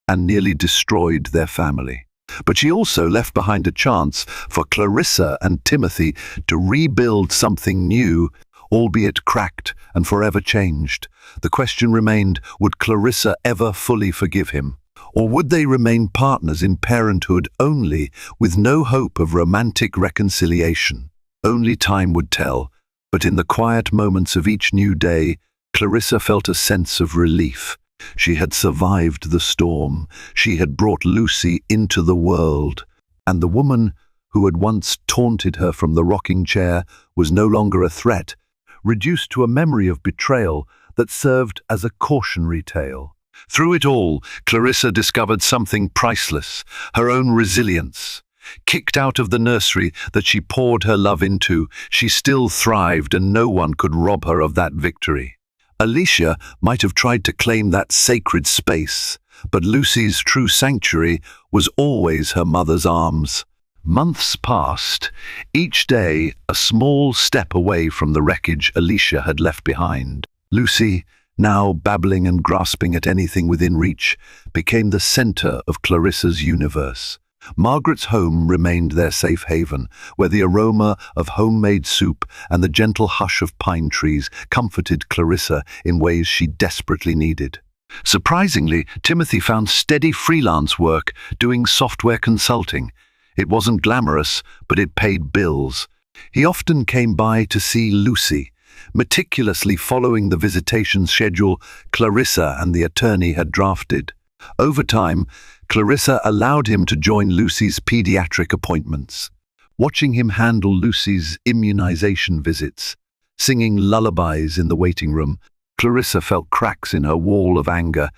Speaker 1: and nearly destroyed their family. But she also left behind a chance for Clarissa and Timothy to rebuild something new, albeit cracked and forever changed. The question remained, would Clarissa ever fully forgive him? Or would they remain partners in parenthood only, with no hope of romantic reconciliation? Only time would tell, but in the quiet moments of each new day, Clarissa felt a sense of relief. She had survived the storm. She had brought Lucy into the world. And the woman who had once taunted her from the rocking chair was no longer a threat, reduced to a memory of betrayal that served as a cautionary tale. Through it all, Clarissa discovered something priceless, her own resilience. Kicked out of the nursery that she poured her love into, she still thrived, and no one could rob her of that victory. Alicia might have tried to claim that sacred space, but Lucy's true sanctuary was always her mother's arms. Months passed, each day a small step away from the wreckage Alicia had left behind. Lucy, now babbling and grasping at anything within reach, became the center of Clarissa's universe. Margaret's home remained their safe haven, where the aroma of homemade soup and the gentle hush of pine trees comforted Clarissa in ways she desperately needed. Surprisingly, Timothy found steady freelance work doing software consulting. It wasn't glamorous, but it paid bills. He often came by to see Lucy, meticulously following the visitation schedule Clarissa and the attorney had drafted. Over time, Clarissa allowed him to join Lucy's pediatric appointments. Watching him handle Lucy's immunization visits, singing lullabies in the waiting room, Clarissa felt cracks in her wall of anger.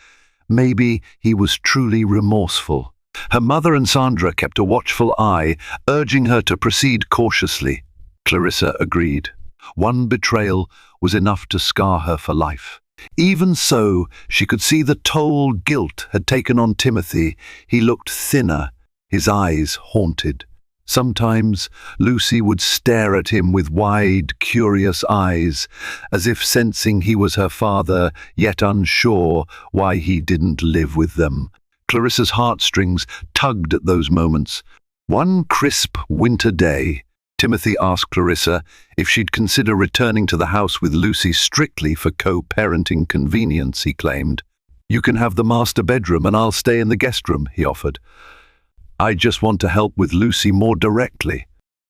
Speaker 1: Maybe he was truly remorseful. Her mother and Sandra kept a watchful eye, urging her to proceed cautiously. Clarissa agreed. One betrayal was enough to scar her for life. Even so, she could see the toll guilt had taken on Timothy. He looked thinner, his eyes haunted. Sometimes Lucy would stare at him with wide, curious eyes, as if sensing he was her father, yet unsure why he didn't live with them. Clarissa's heartstrings tugged at those moments. One crisp winter day, Timothy asked Clarissa if she'd consider returning to the house with Lucy strictly for co-parenting convenience, he claimed. "You can have the master bedroom and I'll stay in the guest room," he offered. "I just want to help with Lucy more directly.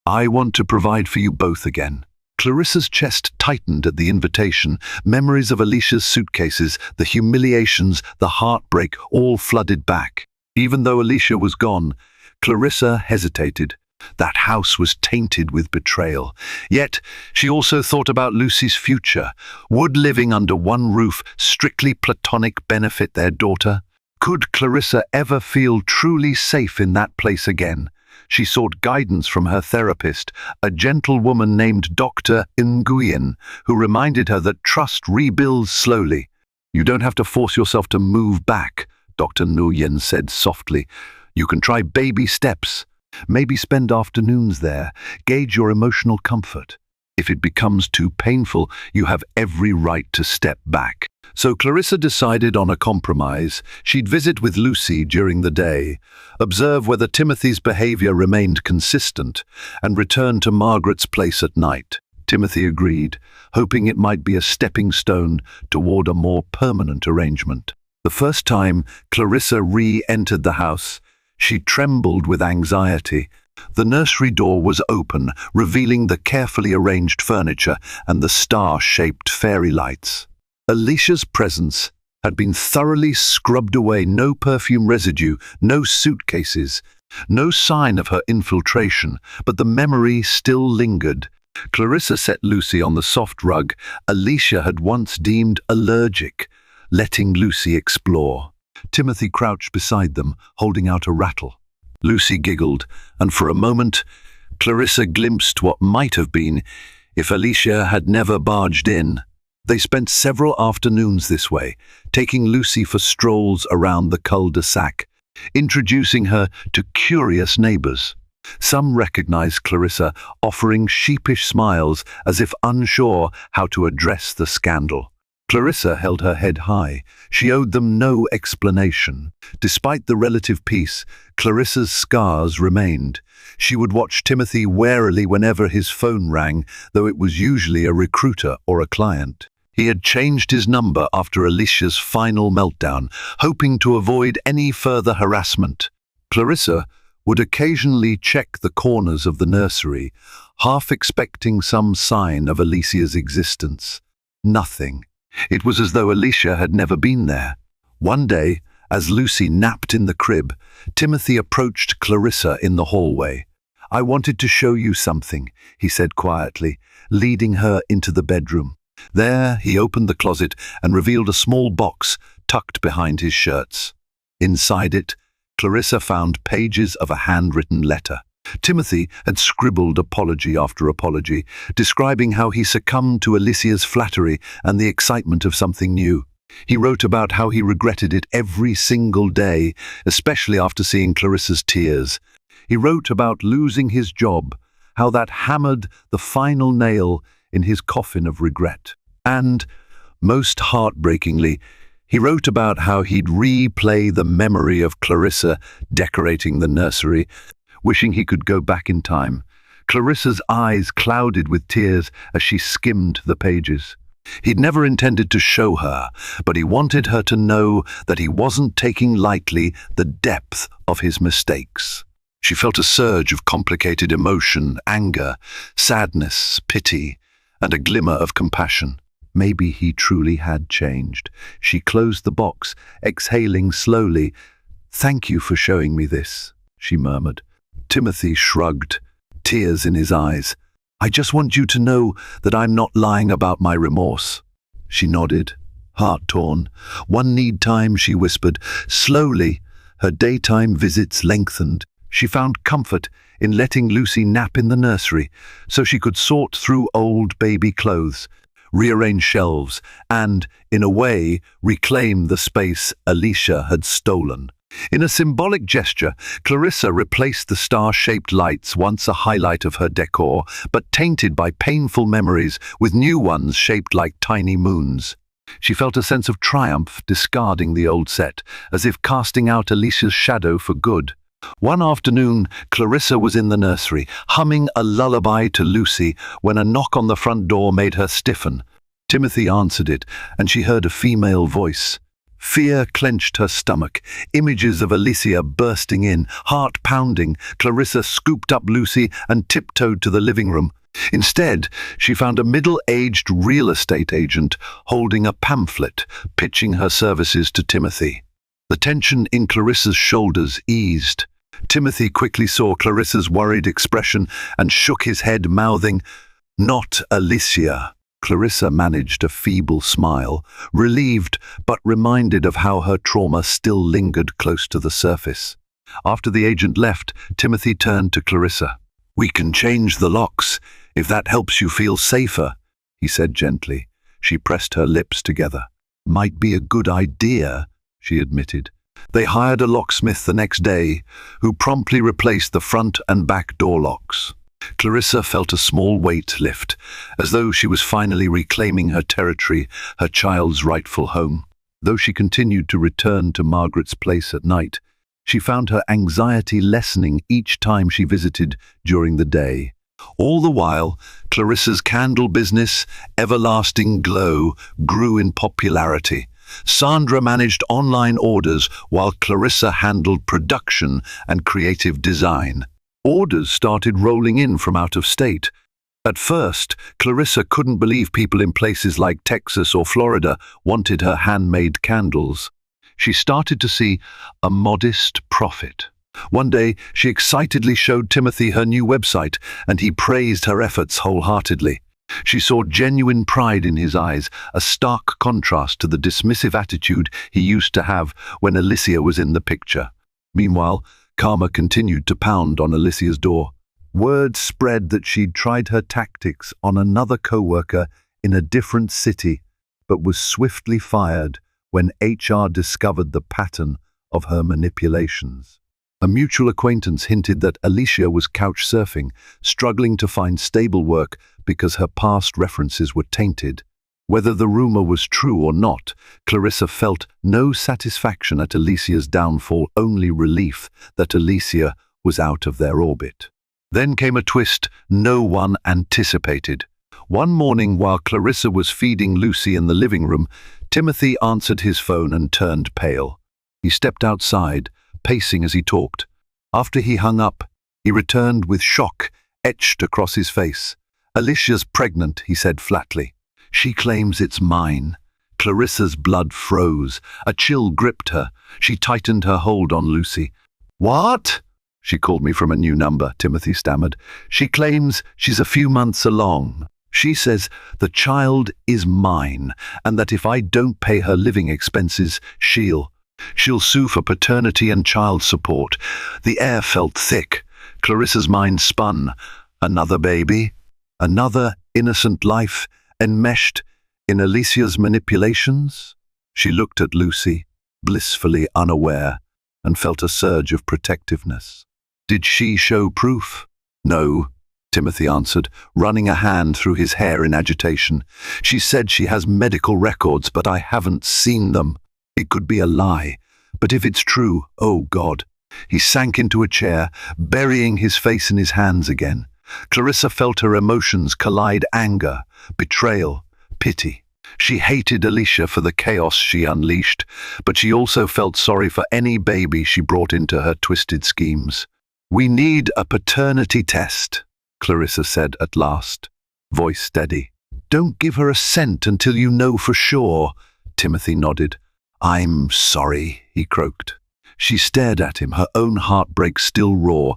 Speaker 1: I want to provide for you both again." Clarissa's chest tightened at the invitation. Memories of Alicia's suitcases, the humiliations, the heartbreak, all flooded back. Even though Alicia was gone, Clarissa hesitated. That house was tainted with betrayal. Yet, she also thought about Lucy's future. Would living under one roof, strictly platonic, benefit their daughter? Could Clarissa ever feel truly safe in that place again? She sought guidance from her therapist, a gentle woman named Dr. Nguyen, who reminded her that trust rebuilds slowly. "You don't have to force yourself to move back," Dr. Nguyen said softly. "You can try baby steps. Maybe spend afternoons there. Gauge your emotional comfort. If it becomes too painful, you have every right to step back." So Clarissa decided on a compromise. She'd visit with Lucy during the day, observe whether Timothy's behavior remained consistent, and return to Margaret's place at night. Timothy agreed, hoping it might be a stepping stone toward a more permanent arrangement. The first time Clarissa re-entered the house, she trembled with anxiety. The nursery door was open, revealing the carefully arranged furniture and the star-shaped fairy lights. Alicia's presence had been thoroughly scrubbed away. No perfume residue, no suitcases, no sign of her infiltration, but the memory still lingered. Clarissa set Lucy on the soft rug Alicia had once deemed allergic, letting Lucy explore. Timothy crouched beside them, holding out a rattle. Lucy giggled, and for a moment, Clarissa glimpsed what might have been if Alicia had never barged in. They spent several afternoons this way, taking Lucy for strolls around the cul-de-sac, introducing her to curious neighbors. Some recognized Clarissa, offering sheepish smiles as if unsure how to address the scandal. Clarissa held her head high. She owed them no explanation. Despite the relative peace, Clarissa's scars remained. She would watch Timothy warily whenever his phone rang, though it was usually a recruiter or a client. He had changed his number after Alicia's final meltdown, hoping to avoid any further harassment. Clarissa would occasionally check the corners of the nursery, half expecting some sign of Alicia's existence. Nothing. It was as though Alicia had never been there. One day, as Lucy napped in the crib, Timothy approached Clarissa in the hallway. "I wanted to show you something," he said quietly, leading her into the bedroom. There, he opened the closet and revealed a small box tucked behind his shirts. Inside it, Clarissa found pages of a handwritten letter. Timothy had scribbled apology after apology, describing how he succumbed to Alicia's flattery and the excitement of something new. He wrote about how he regretted it every single day, especially after seeing Clarissa's tears. He wrote about losing his job, how that hammered the final nail in his coffin of regret. And, most heartbreakingly, he wrote about how he'd replay the memory of Clarissa decorating the nursery, wishing he could go back in time. Clarissa's eyes clouded with tears as she skimmed the pages. He'd never intended to show her, but he wanted her to know that he wasn't taking lightly the depth of his mistakes. She felt a surge of complicated emotion, anger, sadness, pity, and a glimmer of compassion. Maybe he truly had changed. She closed the box, exhaling slowly. "Thank you for showing me this," she murmured. Timothy shrugged, tears in his eyes. "I just want you to know that I'm not lying about my remorse." She nodded, heart torn. "One need time," she whispered. Slowly, her daytime visits lengthened. She found comfort in letting Lucy nap in the nursery so she could sort through old baby clothes, rearrange shelves, and, in a way, reclaim the space Alicia had stolen. In a symbolic gesture, Clarissa replaced the star-shaped lights, once a highlight of her decor, but tainted by painful memories, with new ones shaped like tiny moons. She felt a sense of triumph discarding the old set, as if casting out Alicia's shadow for good. One afternoon, Clarissa was in the nursery, humming a lullaby to Lucy, when a knock on the front door made her stiffen. Timothy answered it, and she heard a female voice. Fear clenched her stomach. Images of Alicia bursting in, heart pounding. Clarissa scooped up Lucy and tiptoed to the living room. Instead, she found a middle-aged real estate agent holding a pamphlet, pitching her services to Timothy. The tension in Clarissa's shoulders eased. Timothy quickly saw Clarissa's worried expression and shook his head, mouthing, "Not Alicia." Clarissa managed a feeble smile, relieved but reminded of how her trauma still lingered close to the surface. After the agent left, Timothy turned to Clarissa. "We can change the locks, if that helps you feel safer," he said gently. She pressed her lips together. "Might be a good idea," she admitted. They hired a locksmith the next day, who promptly replaced the front and back door locks. Clarissa felt a small weight lift, as though she was finally reclaiming her territory, her child's rightful home. Though she continued to return to Margaret's place at night, she found her anxiety lessening each time she visited during the day. All the while, Clarissa's candle business, Everlasting Glow, grew in popularity. Sandra managed online orders while Clarissa handled production and creative design. Orders started rolling in from out of state. At first, Clarissa couldn't believe people in places like Texas or Florida wanted her handmade candles. She started to see a modest profit. One day, she excitedly showed Timothy her new website, and he praised her efforts wholeheartedly. She saw genuine pride in his eyes, a stark contrast to the dismissive attitude he used to have when Alicia was in the picture. Meanwhile, Karma continued to pound on Alicia's door. Word spread that she'd tried her tactics on another co-worker in a different city, but was swiftly fired when HR discovered the pattern of her manipulations. A mutual acquaintance hinted that Alicia was couch surfing, struggling to find stable work because her past references were tainted. Whether the rumor was true or not, Clarissa felt no satisfaction at Alicia's downfall, only relief that Alicia was out of their orbit. Then came a twist no one anticipated. One morning, while Clarissa was feeding Lucy in the living room, Timothy answered his phone and turned pale. He stepped outside, pacing as he talked. After he hung up, he returned with shock etched across his face. "Alicia's pregnant," he said flatly. "She claims it's mine." Clarissa's blood froze. A chill gripped her. She tightened her hold on Lucy. "What?" "She called me from a new number," Timothy stammered. "She claims she's a few months along. She says the child is mine, and that if I don't pay her living expenses, she'll sue for paternity and child support." The air felt thick. Clarissa's mind spun. Another baby? Another innocent life enmeshed in Alicia's manipulations? She looked at Lucy, blissfully unaware, and felt a surge of protectiveness. Did she show proof? "No," Timothy answered, running a hand through his hair in agitation. "She said she has medical records, but I haven't seen them. It could be a lie. But if it's true, oh God." He sank into a chair, burying his face in his hands again. Clarissa felt her emotions collide: anger, betrayal, pity. She hated Alicia for the chaos she unleashed, but she also felt sorry for any baby she brought into her twisted schemes. "We need a paternity test," Clarissa said at last, voice steady. "Don't give her a cent until you know for sure." Timothy nodded. "I'm sorry," he croaked. She stared at him, her own heartbreak still raw.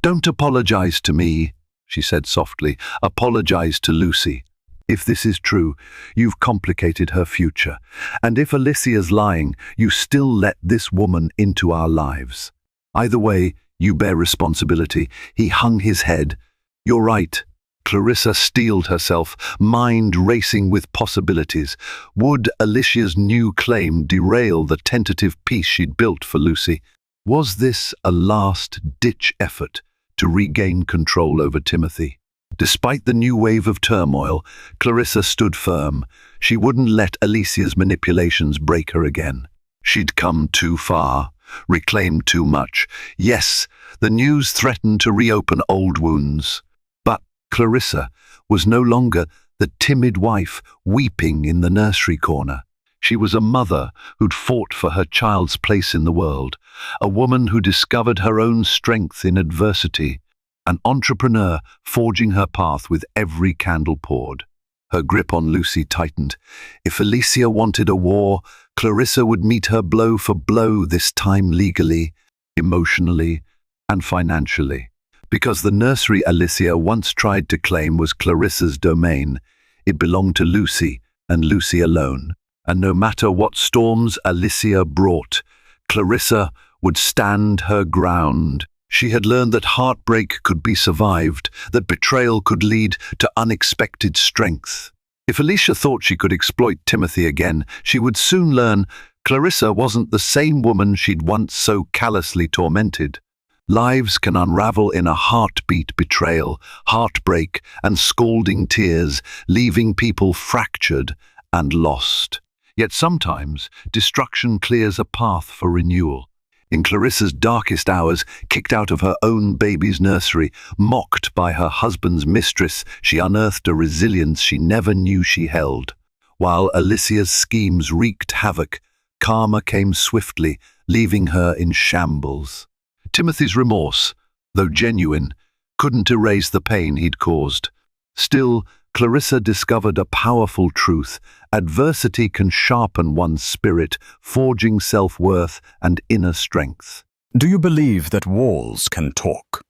Speaker 1: "Don't apologize to me," she said softly. "Apologize to Lucy. If this is true, you've complicated her future. And if Alicia's lying, you still let this woman into our lives. Either way, you bear responsibility." He hung his head. "You're right." Clarissa steeled herself, mind racing with possibilities. Would Alicia's new claim derail the tentative peace she'd built for Lucy? Was this a last-ditch effort to regain control over Timothy? Despite the new wave of turmoil, Clarissa stood firm. She wouldn't let Alicia's manipulations break her again. She'd come too far, reclaimed too much. Yes, the news threatened to reopen old wounds. But Clarissa was no longer the timid wife weeping in the nursery corner. She was a mother who'd fought for her child's place in the world, a woman who discovered her own strength in adversity, an entrepreneur forging her path with every candle poured. Her grip on Lucy tightened. If Alicia wanted a war, Clarissa would meet her blow for blow, this time legally, emotionally, and financially. Because the nursery Alicia once tried to claim was Clarissa's domain, it belonged to Lucy and Lucy alone. And no matter what storms Alicia brought, Clarissa would stand her ground. She had learned that heartbreak could be survived, that betrayal could lead to unexpected strength. If Alicia thought she could exploit Timothy again, she would soon learn Clarissa wasn't the same woman she'd once so callously tormented. Lives can unravel in a heartbeat betrayal, heartbreak, and scalding tears, leaving people fractured and lost. Yet sometimes, destruction clears a path for renewal. In Clarissa's darkest hours, kicked out of her own baby's nursery, mocked by her husband's mistress, she unearthed a resilience she never knew she held. While Alicia's schemes wreaked havoc, karma came swiftly, leaving her in shambles. Timothy's remorse, though genuine, couldn't erase the pain he'd caused. Still, Clarissa discovered a powerful truth. Adversity can sharpen one's spirit, forging self-worth and inner strength.
Speaker 2: Do you believe that walls can talk?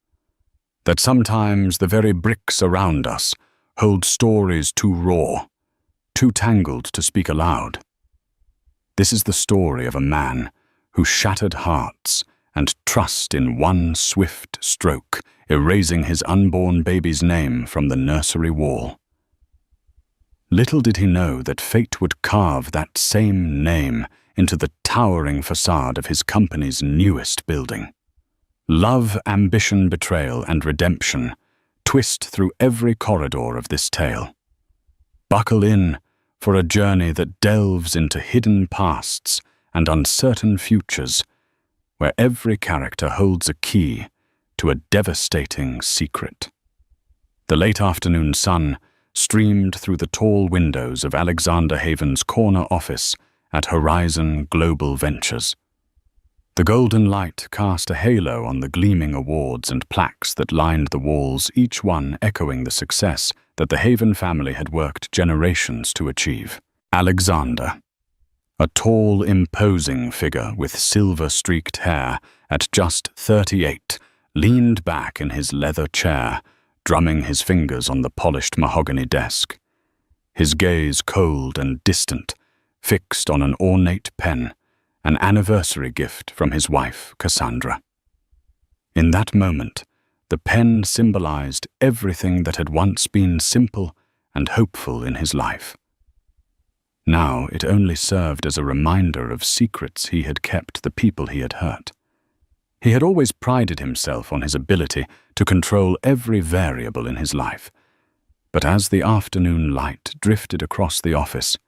Speaker 2: That sometimes the very bricks around us hold stories too raw, too tangled to speak aloud? This is the story of a man who shattered hearts and trust in one swift stroke, erasing his unborn baby's name from the nursery wall. Little did he know that fate would carve that same name into the towering facade of his company's newest building. Love, ambition, betrayal, and redemption twist through every corridor of this tale. Buckle in for a journey that delves into hidden pasts and uncertain futures, where every character holds a key to a devastating secret. The late afternoon sun streamed through the tall windows of Alexander Haven's corner office at Horizon Global Ventures. The golden light cast a halo on the gleaming awards and plaques that lined the walls, each one echoing the success that the Haven family had worked generations to achieve. Alexander, a tall, imposing figure with silver-streaked hair at just 38, leaned back in his leather chair, drumming his fingers on the polished mahogany desk. His gaze cold and distant, fixed on an ornate pen, an anniversary gift from his wife, Cassandra. In that moment, the pen symbolized everything that had once been simple and hopeful in his life. Now it only served as a reminder of secrets he had kept, the people he had hurt. He had always prided himself on his ability to control every variable in his life. But as the afternoon light drifted across the office,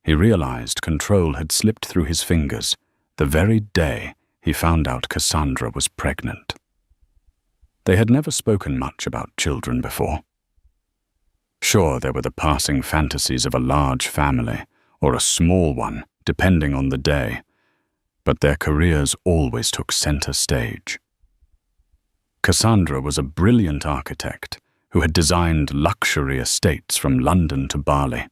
Speaker 2: he realized control had slipped through his fingers the very day he found out Cassandra was pregnant. They had never spoken much about children before. Sure, there were the passing fantasies of a large family, or a small one, depending on the day, but their careers always took center stage. Cassandra was a brilliant architect who had designed luxury estates from London to Bali.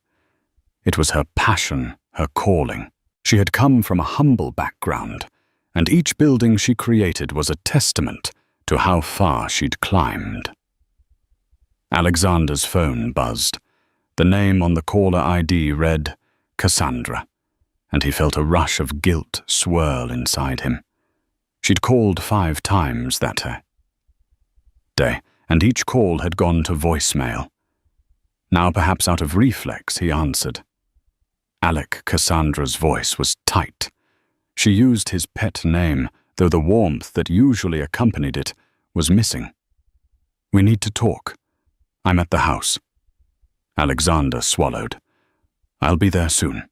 Speaker 2: It was her passion, her calling. She had come from a humble background, and each building she created was a testament to how far she'd climbed. Alexander's phone buzzed. The name on the caller ID read Cassandra, and he felt a rush of guilt swirl inside him. She'd called 5 times that day, and each call had gone to voicemail. Now, perhaps out of reflex, he answered. Alec, Cassandra's voice was tight. She used his pet name, though the warmth that usually accompanied it was missing. "We need to talk. I'm at the house." Alexander swallowed. "I'll be there soon."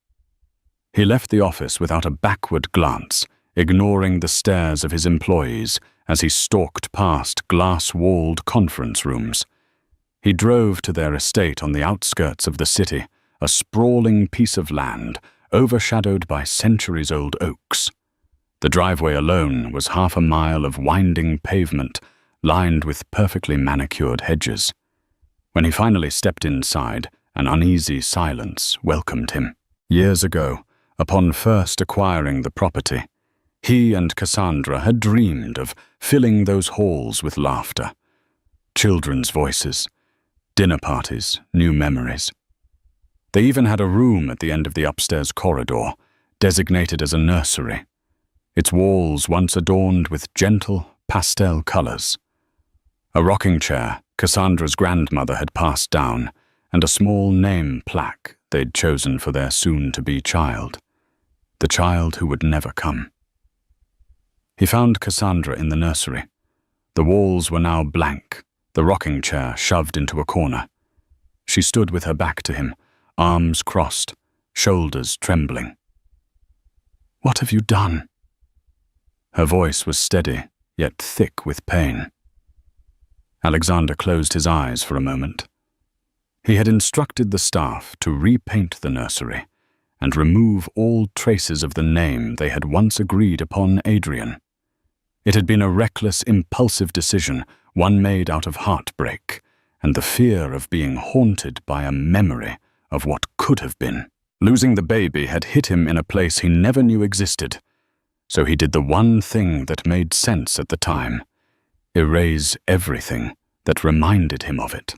Speaker 2: He left the office without a backward glance, ignoring the stares of his employees as he stalked past glass-walled conference rooms. He drove to their estate on the outskirts of the city, a sprawling piece of land overshadowed by centuries-old oaks. The driveway alone was half a mile of winding pavement lined with perfectly manicured hedges. When he finally stepped inside, an uneasy silence welcomed him. Years ago, upon first acquiring the property, He and Cassandra had dreamed of filling those halls with laughter, children's voices, dinner parties, new memories. They even had a room at the end of the upstairs corridor, designated as a nursery, its walls once adorned with gentle pastel colors. A rocking chair Cassandra's grandmother had passed down, and a small name plaque they'd chosen for their soon-to-be child, the child who would never come. He found Cassandra in the nursery. The walls were now blank, the rocking chair shoved into a corner. She stood with her back to him, arms crossed, shoulders trembling. "What have you done?" Her voice was steady, yet thick with pain. Alexander closed his eyes for a moment. He had instructed the staff to repaint the nursery and remove all traces of the name they had once agreed upon Adrian. It had been a reckless, impulsive decision, one made out of heartbreak and the fear of being haunted by a memory of what could have been. Losing the baby had hit him in a place he never knew existed, so he did the one thing that made sense at the time: erase everything that reminded him of it.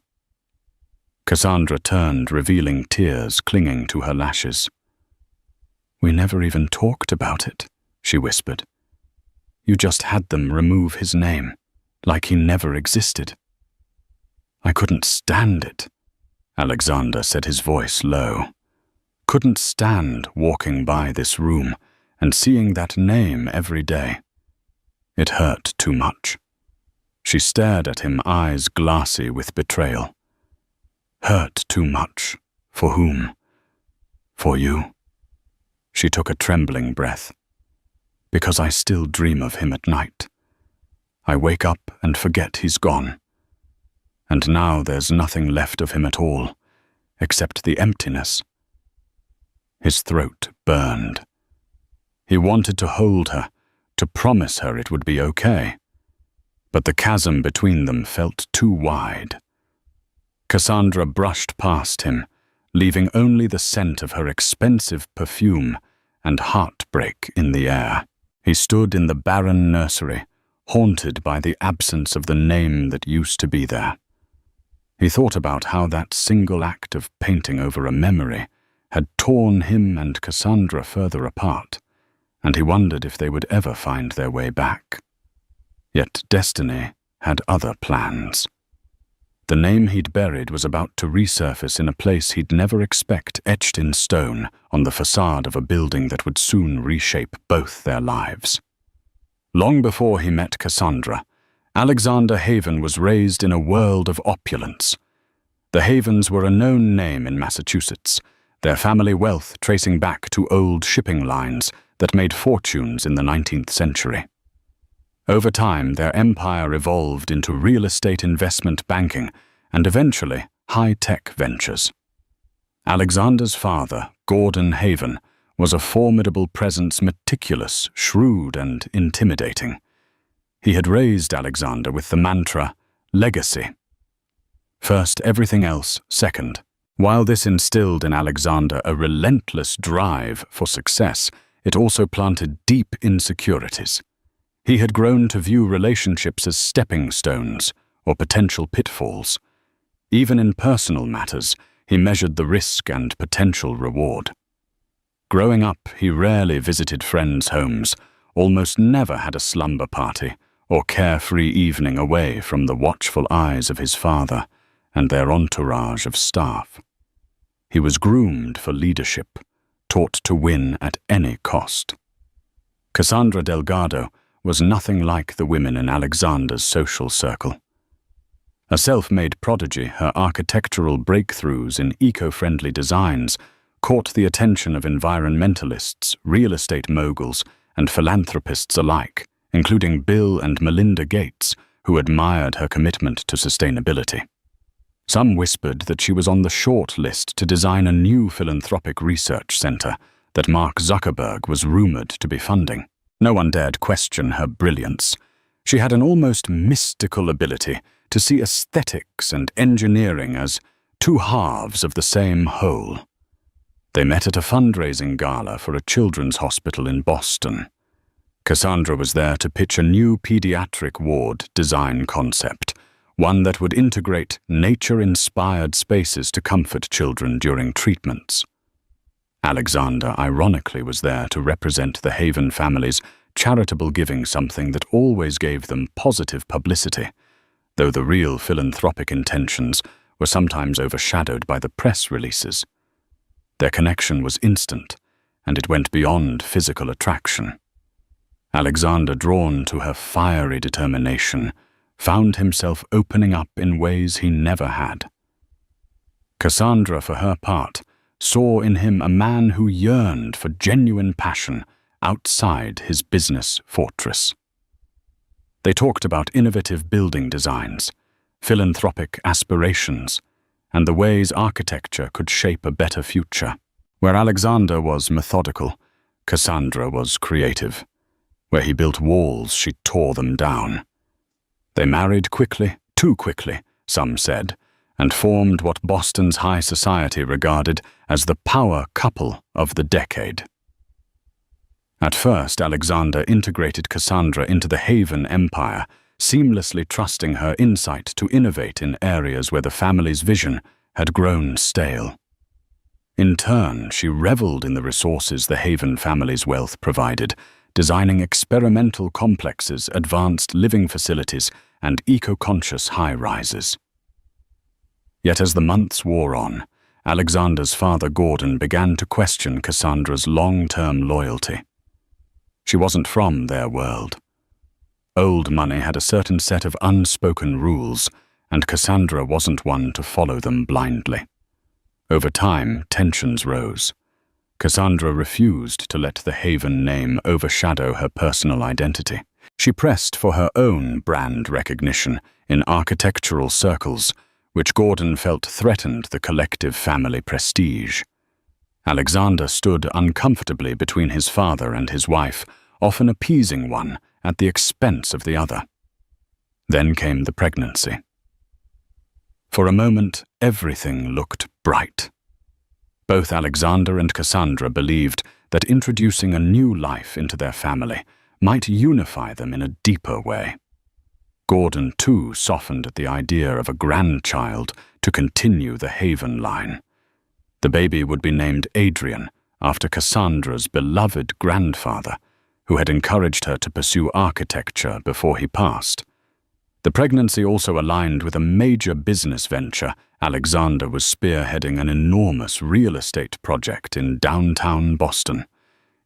Speaker 2: Cassandra turned, revealing tears clinging to her lashes. "We never even talked about it," she whispered. "You just had them remove his name, like he never existed." "I couldn't stand it," Alexander said, his voice low. "Couldn't stand walking by this room and seeing that name every day. It hurt too much." She stared at him, eyes glassy with betrayal. "Hurt too much? For whom? For you?" She took a trembling breath. "Because I still dream of him at night. I wake up and forget he's gone. And now there's nothing left of him at all, except the emptiness." His throat burned. He wanted to hold her, to promise her it would be okay. But the chasm between them felt too wide. Cassandra brushed past him, leaving only the scent of her expensive perfume and heartbreak in the air. He stood in the barren nursery, haunted by the absence of the name that used to be there. He thought about how that single act of painting over a memory had torn him and Cassandra further apart, and he wondered if they would ever find their way back. Yet destiny had other plans. The name he'd buried was about to resurface in a place he'd never expect, etched in stone on the facade of a building that would soon reshape both their lives. Long before he met Cassandra, Alexander Haven was raised in a world of opulence. The Havens were a known name in Massachusetts, their family wealth tracing back to old shipping lines that made fortunes in the 19th century. Over time, their empire evolved into real estate investment banking and eventually high-tech ventures. Alexander's father, Gordon Haven, was a formidable presence, meticulous, shrewd, and intimidating. He had raised Alexander with the mantra, legacy. First, everything else second. While this instilled in Alexander a relentless drive for success, it also planted deep insecurities. He had grown to view relationships as stepping stones or potential pitfalls. Even in personal matters, he measured the risk and potential reward. Growing up, he rarely visited friends' homes, almost never had a slumber party or carefree evening away from the watchful eyes of his father and their entourage of staff. He was groomed for leadership, taught to win at any cost. Cassandra Delgado was nothing like the women in Alexander's social circle. A self-made prodigy, her architectural breakthroughs in eco-friendly designs caught the attention of environmentalists, real estate moguls, and philanthropists alike, including Bill and Melinda Gates, who admired her commitment to sustainability. Some whispered that she was on the short list to design a new philanthropic research center that Mark Zuckerberg was rumored to be funding. No one dared question her brilliance. She had an almost mystical ability to see aesthetics and engineering as two halves of the same whole. They met at a fundraising gala for a children's hospital in Boston. Cassandra was there to pitch a new pediatric ward design concept, one that would integrate nature-inspired spaces to comfort children during treatments. Alexander, ironically, was there to represent the Haven family's charitable giving, something that always gave them positive publicity, though the real philanthropic intentions were sometimes overshadowed by the press releases. Their connection was instant, and it went beyond physical attraction. Alexander, drawn to her fiery determination, found himself opening up in ways he never had. Cassandra, for her part, saw in him a man who yearned for genuine passion outside his business fortress. They talked about innovative building designs, philanthropic aspirations, and the ways architecture could shape a better future. Where Alexander was methodical, Cassandra was creative. Where he built walls, she tore them down. They married quickly, too quickly, some said, and formed what Boston's high society regarded as the power couple of the decade. At first, Alexander integrated Cassandra into the Haven empire, seamlessly trusting her insight to innovate in areas where the family's vision had grown stale. In turn, she reveled in the resources the Haven family's wealth provided, designing experimental complexes, advanced living facilities, and eco-conscious high-rises. Yet as the months wore on, Alexander's father Gordon began to question Cassandra's long-term loyalty. She wasn't from their world. Old money had a certain set of unspoken rules, and Cassandra wasn't one to follow them blindly. Over time, tensions rose. Cassandra refused to let the Haven name overshadow her personal identity. She pressed for her own brand recognition in architectural circles, which Gordon felt threatened the collective family prestige. Alexander stood uncomfortably between his father and his wife, often appeasing one at the expense of the other. Then came the pregnancy. For a moment, everything looked bright. Both Alexander and Cassandra believed that introducing a new life into their family might unify them in a deeper way. Gordon, too, softened at the idea of a grandchild to continue the Haven line. The baby would be named Adrian, after Cassandra's beloved grandfather, who had encouraged her to pursue architecture before he passed. The pregnancy also aligned with a major business venture. Alexander was spearheading an enormous real estate project in downtown Boston.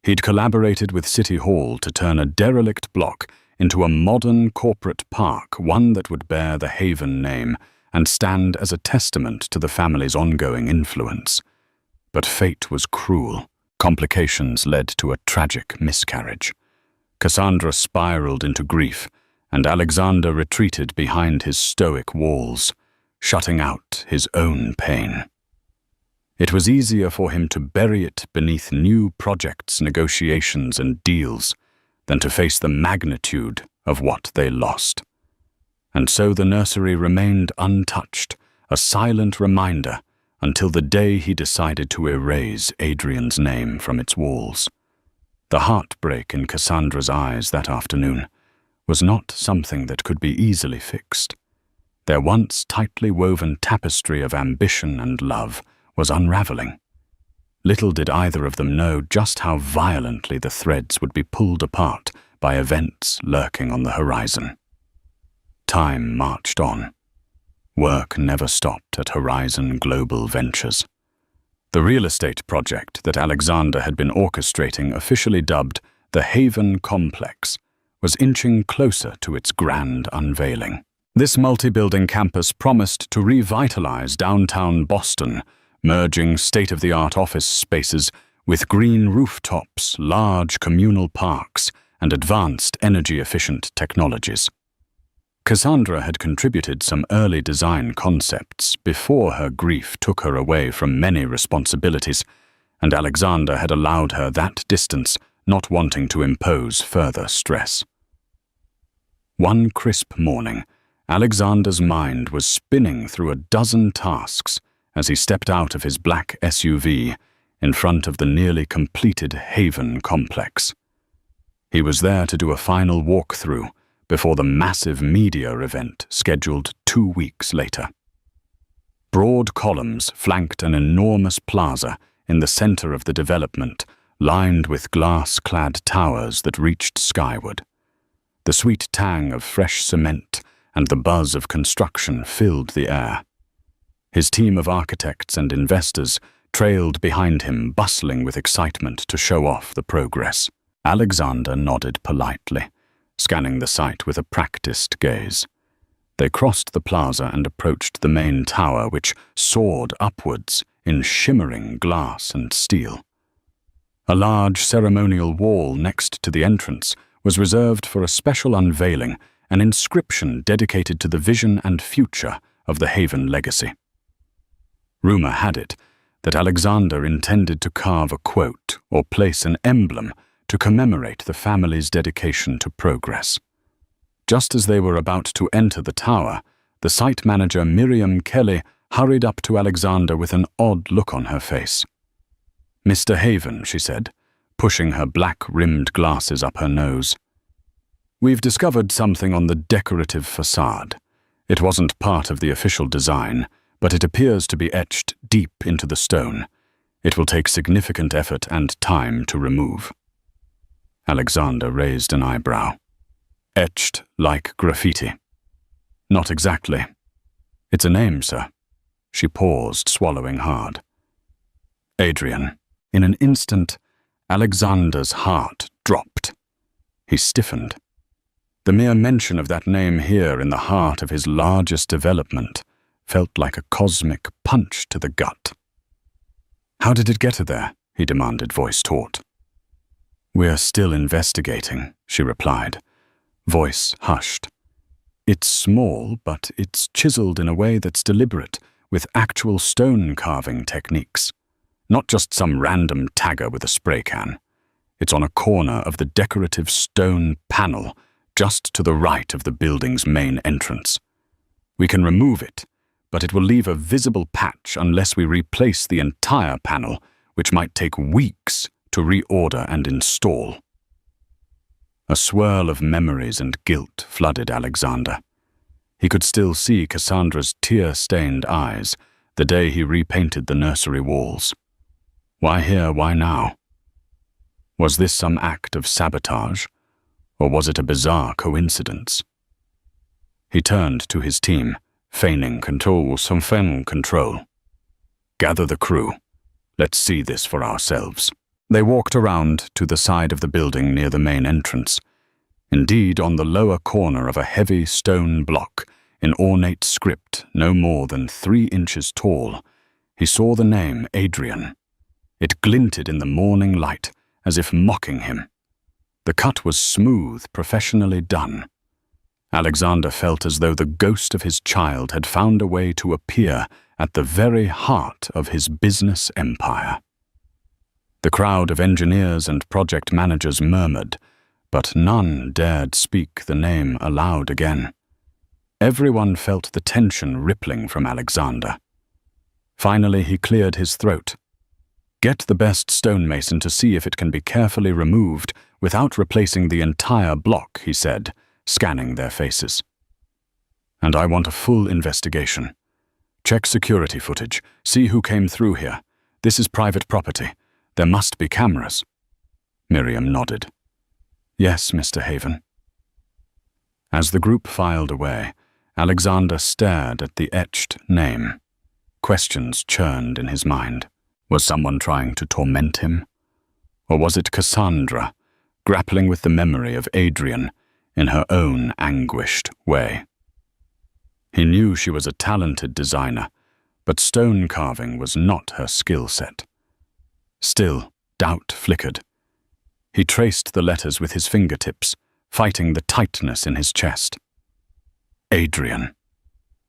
Speaker 2: He'd collaborated with City Hall to turn a derelict block into a modern corporate park, one that would bear the Haven name and stand as a testament to the family's ongoing influence. But fate was cruel. Complications led to a tragic miscarriage. Cassandra spiraled into grief, and Alexander retreated behind his stoic walls, shutting out his own pain. It was easier for him to bury it beneath new projects, negotiations, and deals than to face the magnitude of what they lost. And so the nursery remained untouched, a silent reminder until the day he decided to erase Adrian's name from its walls. The heartbreak in Cassandra's eyes that afternoon was not something that could be easily fixed. Their once tightly woven tapestry of ambition and love was unraveling. Little did either of them know just how violently the threads would be pulled apart by events lurking on the horizon. Time marched on. Work never stopped at Horizon Global Ventures. The real estate project that Alexander had been orchestrating, officially dubbed the Haven Complex, was inching closer to its grand unveiling. This multi-building campus promised to revitalize downtown Boston, merging state-of-the-art office spaces with green rooftops, large communal parks, and advanced energy-efficient technologies. Cassandra had contributed some early design concepts before her grief took her away from many responsibilities, and Alexander had allowed her that distance, not wanting to impose further stress. One crisp morning, Alexander's mind was spinning through a dozen tasks as he stepped out of his black SUV in front of the nearly completed Haven complex. He was there to do a final walkthrough before the massive media event scheduled 2 weeks later. Broad columns flanked an enormous plaza in the center of the development, lined with glass-clad towers that reached skyward. The sweet tang of fresh cement and the buzz of construction filled the air. His team of architects and investors trailed behind him, bustling with excitement to show off the progress. Alexander nodded politely, scanning the site with a practiced gaze. They crossed the plaza and approached the main tower, which soared upwards in shimmering glass and steel. A large ceremonial wall next to the entrance was reserved for a special unveiling, an inscription dedicated to the vision and future of the Haven legacy. Rumor had it that Alexander intended to carve a quote or place an emblem to commemorate the family's dedication to progress. Just as they were about to enter the tower, the site manager Miriam Kelly hurried up to Alexander with an odd look on her face. "Mr. Haven," she said, pushing her black-rimmed glasses up her nose. "We've discovered something on the decorative facade. It wasn't part of the official design, but it appears to be etched deep into the stone. It will take significant effort and time to remove." Alexander raised an eyebrow. "Etched like graffiti?" "Not exactly. It's a name, sir." She paused, swallowing hard. "Adrian." In an instant, Alexander's heart dropped. He stiffened. The mere mention of that name here in the heart of his largest development felt like a cosmic punch to the gut. "How did it get her there?" he demanded, voice taut. "We're still investigating," she replied, voice hushed. "It's small, but it's chiseled in a way that's deliberate, with actual stone carving techniques. Not just some random tagger with a spray can. It's on a corner of the decorative stone panel just to the right of the building's main entrance. We can remove it, but it will leave a visible patch unless we replace the entire panel, which might take weeks to reorder and install." A swirl of memories and guilt flooded Alexander. He could still see Cassandra's tear-stained eyes the day he repainted the nursery walls. Why here, why now? Was this some act of sabotage, or was it a bizarre coincidence? He turned to his team, feigning control. "Gather the crew. Let's see this for ourselves." They walked around to the side of the building near the main entrance. Indeed, on the lower corner of a heavy stone block, in ornate script no more than 3 inches tall, he saw the name Adrian. It glinted in the morning light, as if mocking him. The cut was smooth, professionally done. Alexander felt as though the ghost of his child had found a way to appear at the very heart of his business empire. The crowd of engineers and project managers murmured, but none dared speak the name aloud again. Everyone felt the tension rippling from Alexander. Finally, he cleared his throat. "Get the best stonemason to see if it can be carefully removed without replacing the entire block," he said, scanning their faces. "And I want a full investigation. Check security footage, see who came through here. This is private property. There must be cameras." Miriam nodded. "Yes, Mr. Haven." As the group filed away, Alexander stared at the etched name. Questions churned in his mind. Was someone trying to torment him? Or was it Cassandra, grappling with the memory of Adrian in her own anguished way? He knew she was a talented designer, but stone carving was not her skill set. Still, doubt flickered. He traced the letters with his fingertips, fighting the tightness in his chest. Adrian.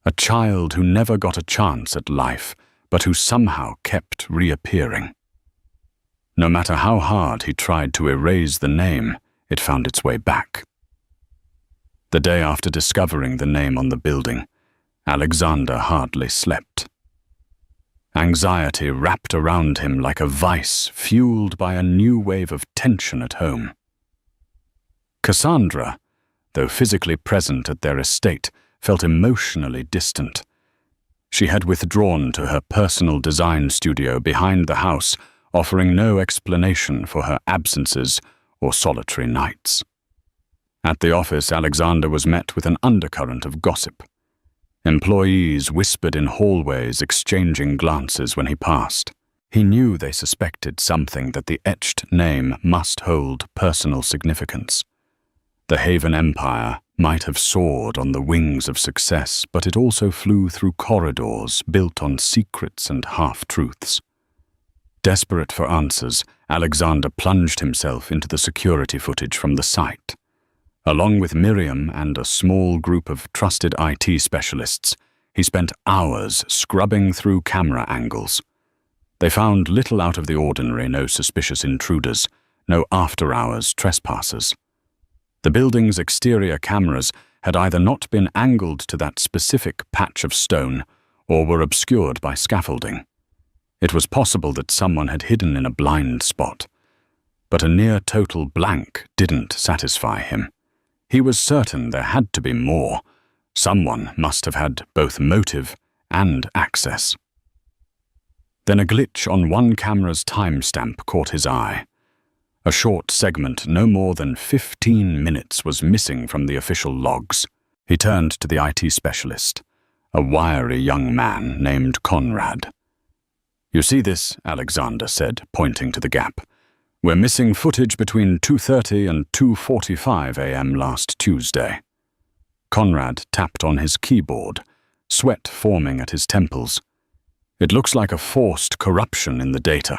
Speaker 2: A child who never got a chance at life, but who somehow kept reappearing. No matter how hard he tried to erase the name, it found its way back. The day after discovering the name on the building, Alexander hardly slept. Anxiety wrapped around him like a vice fueled by a new wave of tension at home. Cassandra, though physically present at their estate, felt emotionally distant. She had withdrawn to her personal design studio behind the house, offering no explanation for her absences or solitary nights. At the office, Alexander was met with an undercurrent of gossip. Employees whispered in hallways, exchanging glances when he passed. He knew they suspected something, that the etched name must hold personal significance. The Haven Empire might have soared on the wings of success, but it also flew through corridors built on secrets and half-truths. Desperate for answers, Alexander plunged himself into the security footage from the site. Along with Miriam and a small group of trusted IT specialists, he spent hours scrubbing through camera angles. They found little out of the ordinary, no suspicious intruders, no after-hours trespassers. The building's exterior cameras had either not been angled to that specific patch of stone or were obscured by scaffolding. It was possible that someone had hidden in a blind spot, but a near-total blank didn't satisfy him. He was certain there had to be more. Someone must have had both motive and access. Then a glitch on one camera's timestamp caught his eye. A short segment, no more than 15 minutes, was missing from the official logs. He turned to the IT specialist, a wiry young man named Conrad. "You see this?" Alexander said, pointing to the gap. "We're missing footage between 2:30 and 2:45 a.m. last Tuesday." Conrad tapped on his keyboard, sweat forming at his temples. "It looks like a forced corruption in the data.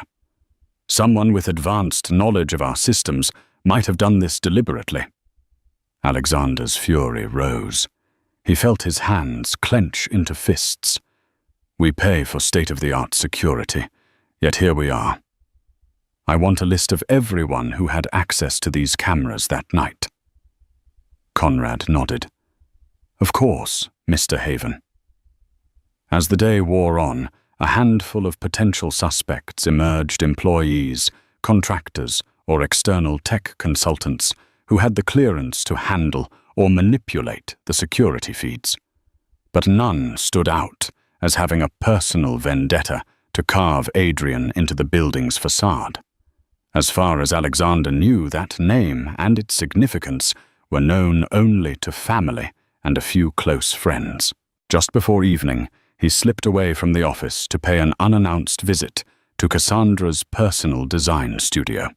Speaker 2: Someone with advanced knowledge of our systems might have done this deliberately." Alexander's fury rose. He felt his hands clench into fists. "We pay for state-of-the-art security, yet here we are. I want a list of everyone who had access to these cameras that night." Conrad nodded. "Of course, Mr. Haven." As the day wore on, a handful of potential suspects emerged: employees, contractors, or external tech consultants who had the clearance to handle or manipulate the security feeds. But none stood out as having a personal vendetta to carve Adrian into the building's facade. As far as Alexander knew, that name and its significance were known only to family and a few close friends. Just before evening, he slipped away from the office to pay an unannounced visit to Cassandra's personal design studio.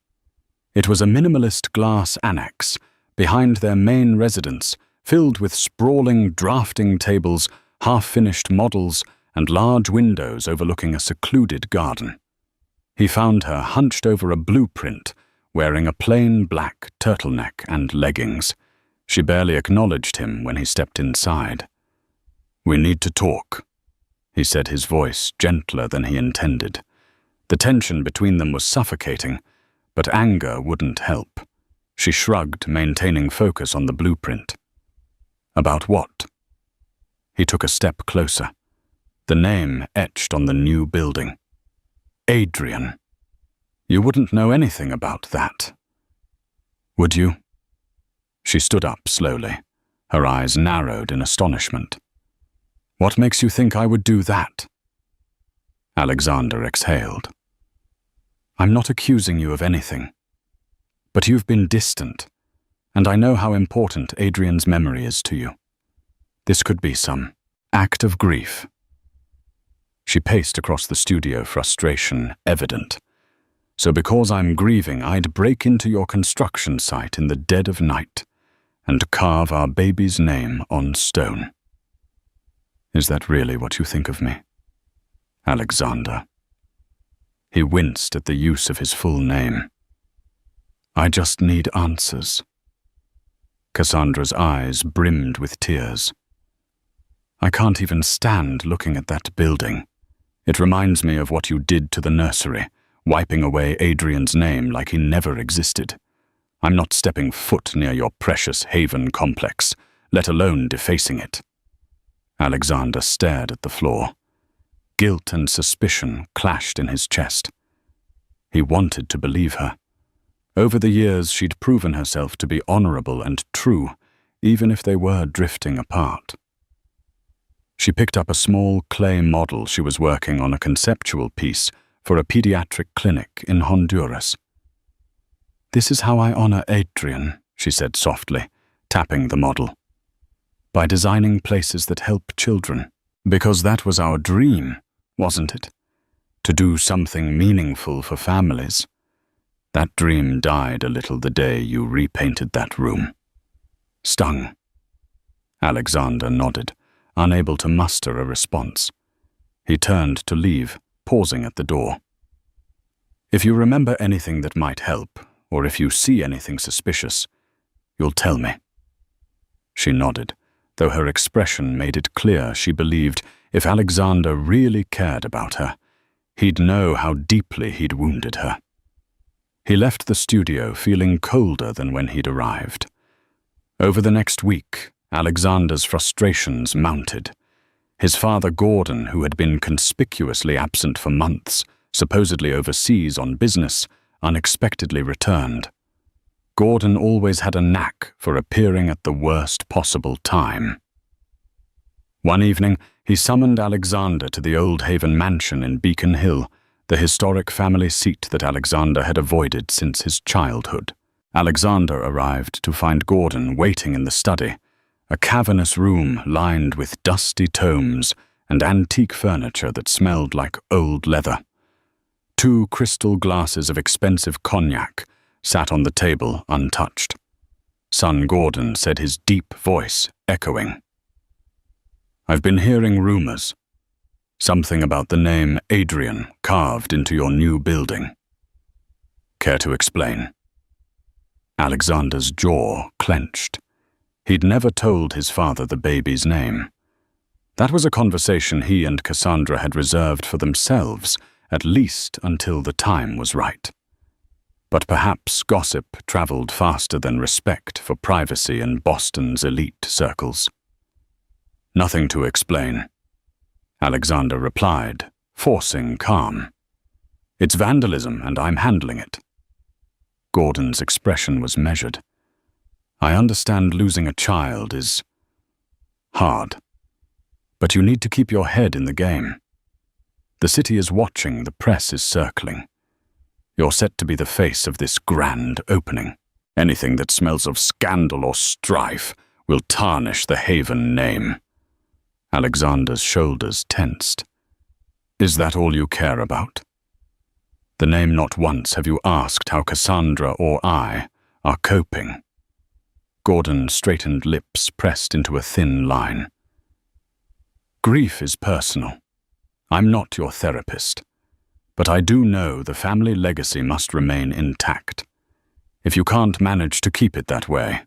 Speaker 2: It was a minimalist glass annex behind their main residence, filled with sprawling drafting tables, half-finished models, and large windows overlooking a secluded garden. He found her hunched over a blueprint, wearing a plain black turtleneck and leggings. She barely acknowledged him when he stepped inside. "We need to talk," he said, his voice gentler than he intended. The tension between them was suffocating, but anger wouldn't help. She shrugged, maintaining focus on the blueprint. "About what?" He took a step closer. The name etched on the new building. "Adrian. You wouldn't know anything about that, would you?" She stood up slowly, her eyes narrowed in astonishment. "What makes you think I would do that?" Alexander exhaled. "I'm not accusing you of anything, but you've been distant, and I know how important Adrian's memory is to you. This could be some act of grief." She paced across the studio, frustration evident. "So because I'm grieving, I'd break into your construction site in the dead of night and carve our baby's name on stone. Is that really what you think of me, Alexander?" He winced at the use of his full name. "I just need answers." Cassandra's eyes brimmed with tears. "I can't even stand looking at that building. It reminds me of what you did to the nursery, wiping away Adrian's name like he never existed. I'm not stepping foot near your precious Haven complex, let alone defacing it." Alexander stared at the floor. Guilt and suspicion clashed in his chest. He wanted to believe her. Over the years, she'd proven herself to be honorable and true, even if they were drifting apart. She picked up a small clay model she was working on a conceptual piece for a pediatric clinic in Honduras. "This is how I honor Adrian," she said softly, tapping the model. "By designing places that help children. Because that was our dream, wasn't it? To do something meaningful for families. That dream died a little the day you repainted that room." Stung. Alexander nodded, unable to muster a response. He turned to leave, pausing at the door. "If you remember anything that might help, or if you see anything suspicious, you'll tell me." She nodded, though her expression made it clear she believed if Alexander really cared about her, he'd know how deeply he'd wounded her. He left the studio feeling colder than when he'd arrived. Over the next week, Alexander's frustrations mounted. His father Gordon, who had been conspicuously absent for months, supposedly overseas on business, unexpectedly returned. Gordon always had a knack for appearing at the worst possible time. One evening, he summoned Alexander to the Old Haven mansion in Beacon Hill, the historic family seat that Alexander had avoided since his childhood. Alexander arrived to find Gordon waiting in the study, a cavernous room lined with dusty tomes and antique furniture that smelled like old leather. 2 crystal glasses of expensive cognac sat on the table untouched. Son Gordon said, his deep voice echoing. "I've been hearing rumors. Something about the name Adrian carved into your new building. Care to explain?" Alexander's jaw clenched. He'd never told his father the baby's name. That was a conversation he and Cassandra had reserved for themselves, at least until the time was right. But perhaps gossip traveled faster than respect for privacy in Boston's elite circles. "Nothing to explain," Alexander replied, forcing calm. "It's vandalism, and I'm handling it." Gordon's expression was measured. "I understand losing a child is hard, but you need to keep your head in the game. The city is watching, the press is circling. You're set to be the face of this grand opening. Anything that smells of scandal or strife will tarnish the Haven name." Alexander's shoulders tensed. "Is that all you care about? The name not once have you asked how Cassandra or I are coping." Gordon's straightened lips pressed into a thin line. "Grief is personal. I'm not your therapist. But I do know the family legacy must remain intact. If you can't manage to keep it that way,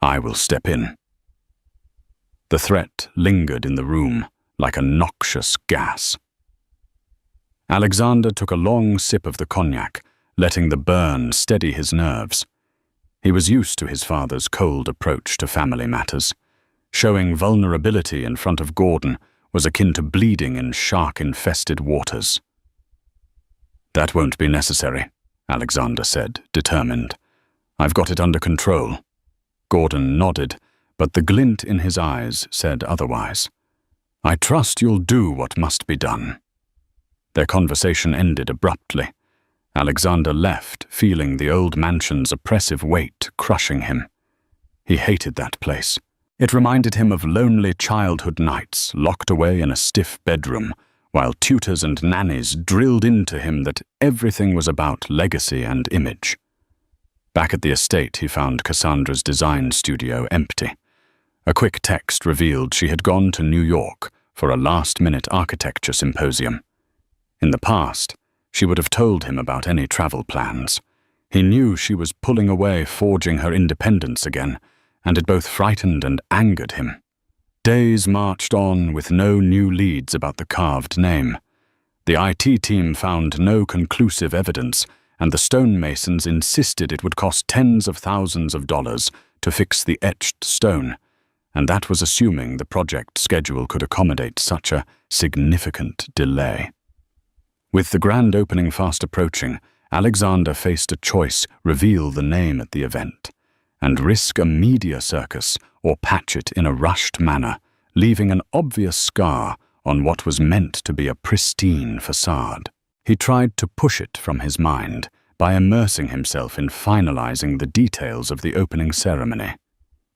Speaker 2: I will step in." The threat lingered in the room like a noxious gas. Alexander took a long sip of the cognac, letting the burn steady his nerves. He was used to his father's cold approach to family matters. Showing vulnerability in front of Gordon was akin to bleeding in shark-infested waters. "That won't be necessary," Alexander said, determined. "I've got it under control." Gordon nodded, but the glint in his eyes said otherwise. "I trust you'll do what must be done." Their conversation ended abruptly. Alexander left, feeling the old mansion's oppressive weight crushing him. He hated that place. It reminded him of lonely childhood nights locked away in a stiff bedroom, while tutors and nannies drilled into him that everything was about legacy and image. Back at the estate, he found Cassandra's design studio empty. A quick text revealed she had gone to New York for a last-minute architecture symposium. In the past, she would have told him about any travel plans. He knew she was pulling away, forging her independence again, and it both frightened and angered him. Days marched on with no new leads about the carved name. The IT team found no conclusive evidence, and the stonemasons insisted it would cost tens of thousands of dollars to fix the etched stone, and that was assuming the project schedule could accommodate such a significant delay. With the grand opening fast approaching, Alexander faced a choice: reveal the name at the event, and risk a media circus, or patch it in a rushed manner, leaving an obvious scar on what was meant to be a pristine facade. He tried to push it from his mind by immersing himself in finalizing the details of the opening ceremony.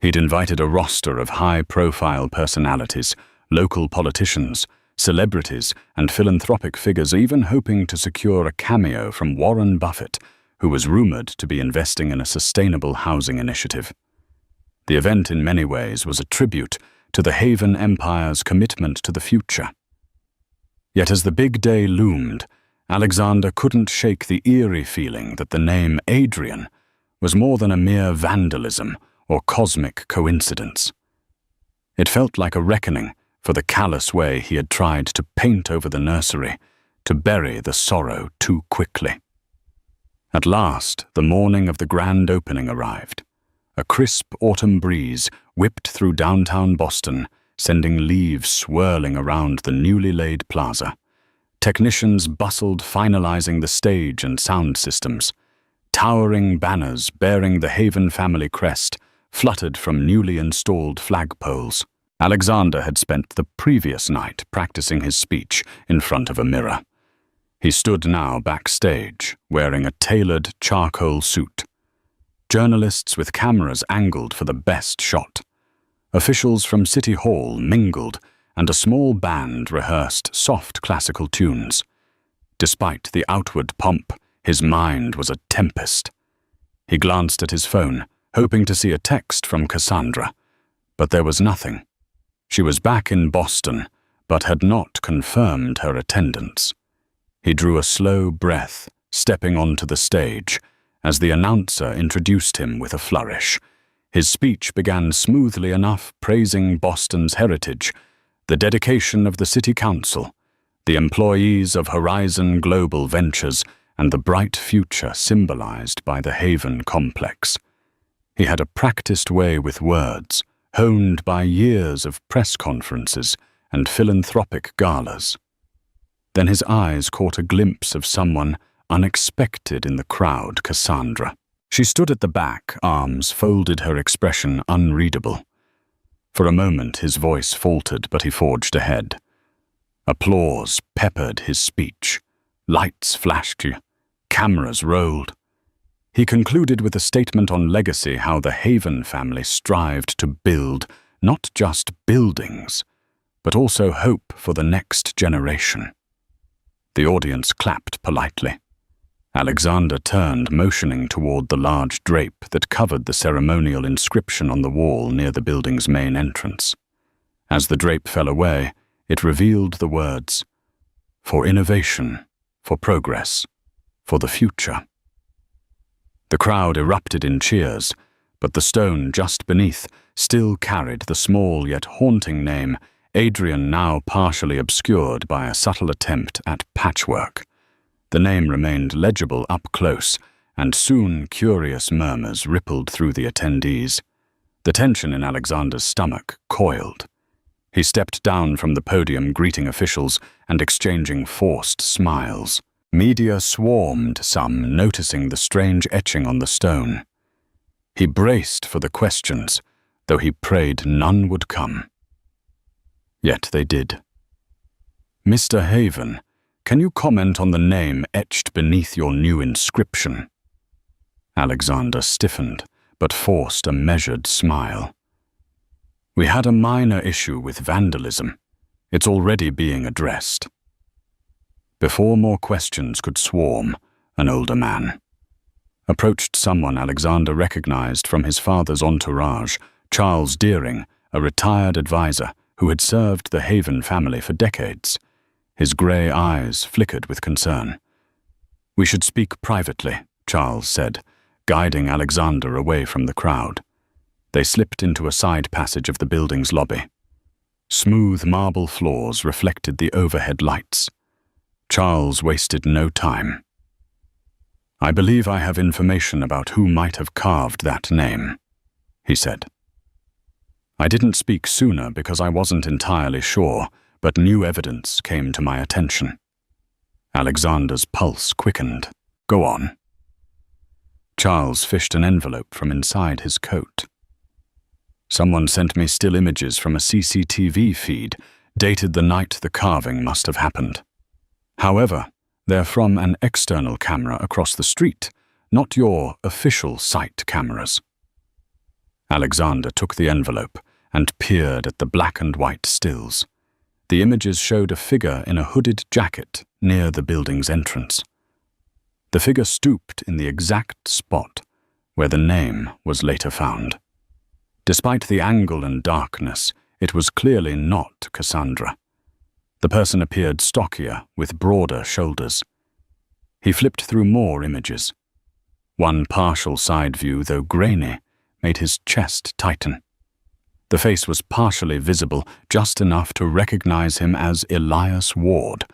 Speaker 2: He'd invited a roster of high-profile personalities, local politicians, celebrities, and philanthropic figures, even hoping to secure a cameo from Warren Buffett, who was rumored to be investing in a sustainable housing initiative. The event, in many ways, was a tribute to the Haven Empire's commitment to the future. Yet as the big day loomed, Alexander couldn't shake the eerie feeling that the name Adrian was more than a mere vandalism or cosmic coincidence. It felt like a reckoning for the callous way he had tried to paint over the nursery, to bury the sorrow too quickly. At last, the morning of the grand opening arrived. A crisp autumn breeze whipped through downtown Boston, sending leaves swirling around the newly laid plaza. Technicians bustled, finalizing the stage and sound systems. Towering banners bearing the Haven family crest fluttered from newly installed flagpoles. Alexander had spent the previous night practicing his speech in front of a mirror. He stood now backstage, wearing a tailored charcoal suit. Journalists with cameras angled for the best shot. Officials from City Hall mingled, and a small band rehearsed soft classical tunes. Despite the outward pomp, his mind was a tempest. He glanced at his phone, hoping to see a text from Cassandra, but there was nothing. She was back in Boston, but had not confirmed her attendance. He drew a slow breath, stepping onto the stage, as the announcer introduced him with a flourish. His speech began smoothly enough, praising Boston's heritage, the dedication of the City Council, the employees of Horizon Global Ventures, and the bright future symbolized by the Haven complex. He had a practiced way with words, honed by years of press conferences and philanthropic galas. Then his eyes caught a glimpse of someone unexpected in the crowd: Cassandra. She stood at the back, arms folded, her expression unreadable. For a moment his voice faltered, but he forged ahead. Applause peppered his speech. Lights flashed, cameras rolled. He concluded with a statement on legacy, how the Haven family strived to build not just buildings, but also hope for the next generation. The audience clapped politely. Alexander turned, motioning toward the large drape that covered the ceremonial inscription on the wall near the building's main entrance. As the drape fell away, it revealed the words, "For innovation, for progress, for the future." The crowd erupted in cheers, but the stone just beneath still carried the small yet haunting name, Adrian, now partially obscured by a subtle attempt at patchwork. The name remained legible up close, and soon curious murmurs rippled through the attendees. The tension in Alexander's stomach coiled. He stepped down from the podium, greeting officials and exchanging forced smiles. Media swarmed, some noticing the strange etching on the stone. He braced for the questions, though he prayed none would come. Yet they did. "Mr. Haven, can you comment on the name etched beneath your new inscription?" Alexander stiffened, but forced a measured smile. "We had a minor issue with vandalism. It's already being addressed." Before more questions could swarm, an older man approached someone Alexander recognized from his father's entourage, Charles Deering, a retired advisor who had served the Haven family for decades. His grey eyes flickered with concern. "We should speak privately," Charles said, guiding Alexander away from the crowd. They slipped into a side passage of the building's lobby. Smooth marble floors reflected the overhead lights. Charles wasted no time. "I believe I have information about who might have carved that name," he said. "I didn't speak sooner because I wasn't entirely sure, but new evidence came to my attention." Alexander's pulse quickened. Go on. Charles fished an envelope from inside his coat. Someone sent me still images from a CCTV feed, dated the night the carving must have happened. However, they're from an external camera across the street, not your official site cameras. Alexander took the envelope and peered at the black and white stills. The images showed a figure in a hooded jacket near the building's entrance. The figure stooped in the exact spot where the name was later found. Despite the angle and darkness, it was clearly not Cassandra. The person appeared stockier, with broader shoulders. He flipped through more images. One partial side view, though grainy, made his chest tighten. The face was partially visible, just enough to recognize him as Elias Ward,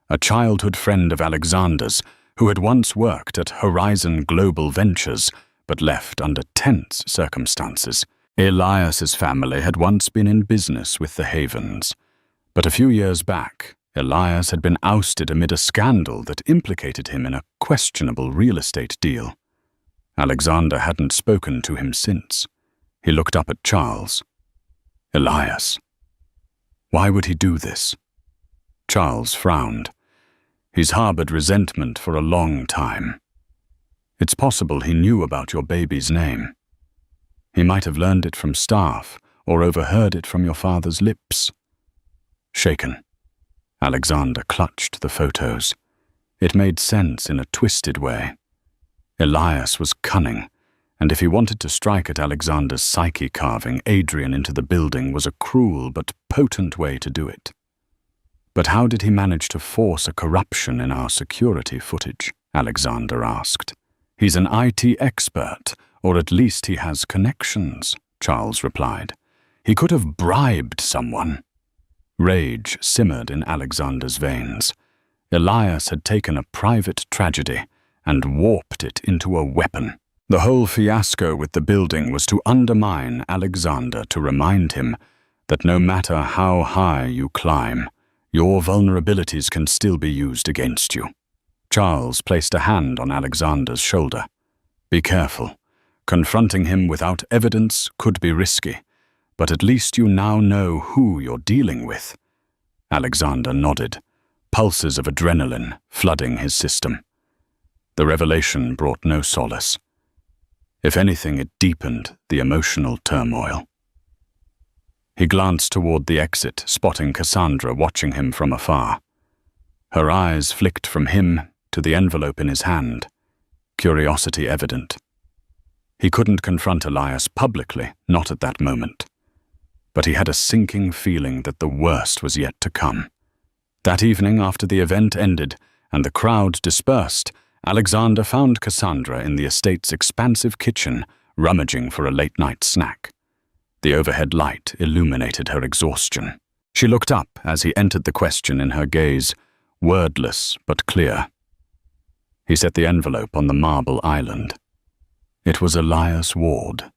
Speaker 2: a childhood friend of Alexander's, who had once worked at Horizon Global Ventures, but left under tense circumstances. Elias's family had once been in business with the Havens, but a few years back, Elias had been ousted amid a scandal that implicated him in a questionable real estate deal. Alexander hadn't spoken to him since. He looked up at Charles. Elias. Why would he do this? Charles frowned. He's harbored resentment for a long time. It's possible he knew about your baby's name. He might have learned it from staff or overheard it from your father's lips. Shaken, Alexander clutched the photos. It made sense in a twisted way. Elias was cunning, and if he wanted to strike at Alexander's psyche, carving Adrian into the building was a cruel but potent way to do it. But how did he manage to force a corruption in our security footage? Alexander asked. He's an IT expert, or at least he has connections, Charles replied. He could have bribed someone. Rage simmered in Alexander's veins. Elias had taken a private tragedy and warped it into a weapon. The whole fiasco with the building was to undermine Alexander, to remind him that no matter how high you climb, your vulnerabilities can still be used against you. Charles placed a hand on Alexander's shoulder. Be careful. Confronting him without evidence could be risky, but at least you now know who you're dealing with. Alexander nodded, pulses of adrenaline flooding his system. The revelation brought no solace. If anything, it deepened the emotional turmoil. He glanced toward the exit, spotting Cassandra watching him from afar. Her eyes flicked from him to the envelope in his hand, curiosity evident. He couldn't confront Elias publicly, not at that moment. But he had a sinking feeling that the worst was yet to come. That evening, after the event ended and the crowd dispersed, Alexander found Cassandra in the estate's expansive kitchen, rummaging for a late-night snack. The overhead light illuminated her exhaustion. She looked up as he entered, the question in her gaze, wordless but clear. He set the envelope on the marble island. It was Elias Ward.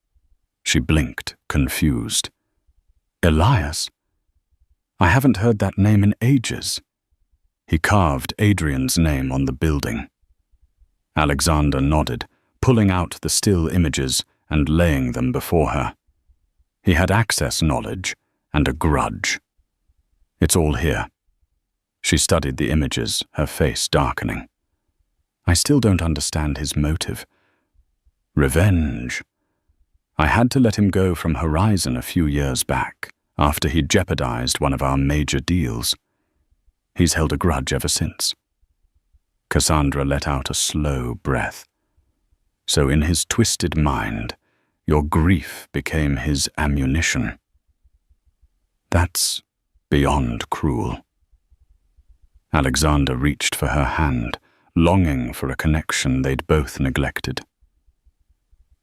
Speaker 2: She blinked, confused. Elias? I haven't heard that name in ages. He carved Adrian's name on the building. Alexander nodded, pulling out the still images and laying them before her. He had access knowledge and a grudge. It's all here. She studied the images, her face darkening. I still don't understand his motive. Revenge. I had to let him go from Horizon a few years back, after he'd jeopardized one of our major deals. He's held a grudge ever since. Cassandra let out a slow breath. So in his twisted mind, your grief became his ammunition. That's beyond cruel. Alexander reached for her hand, longing for a connection they'd both neglected.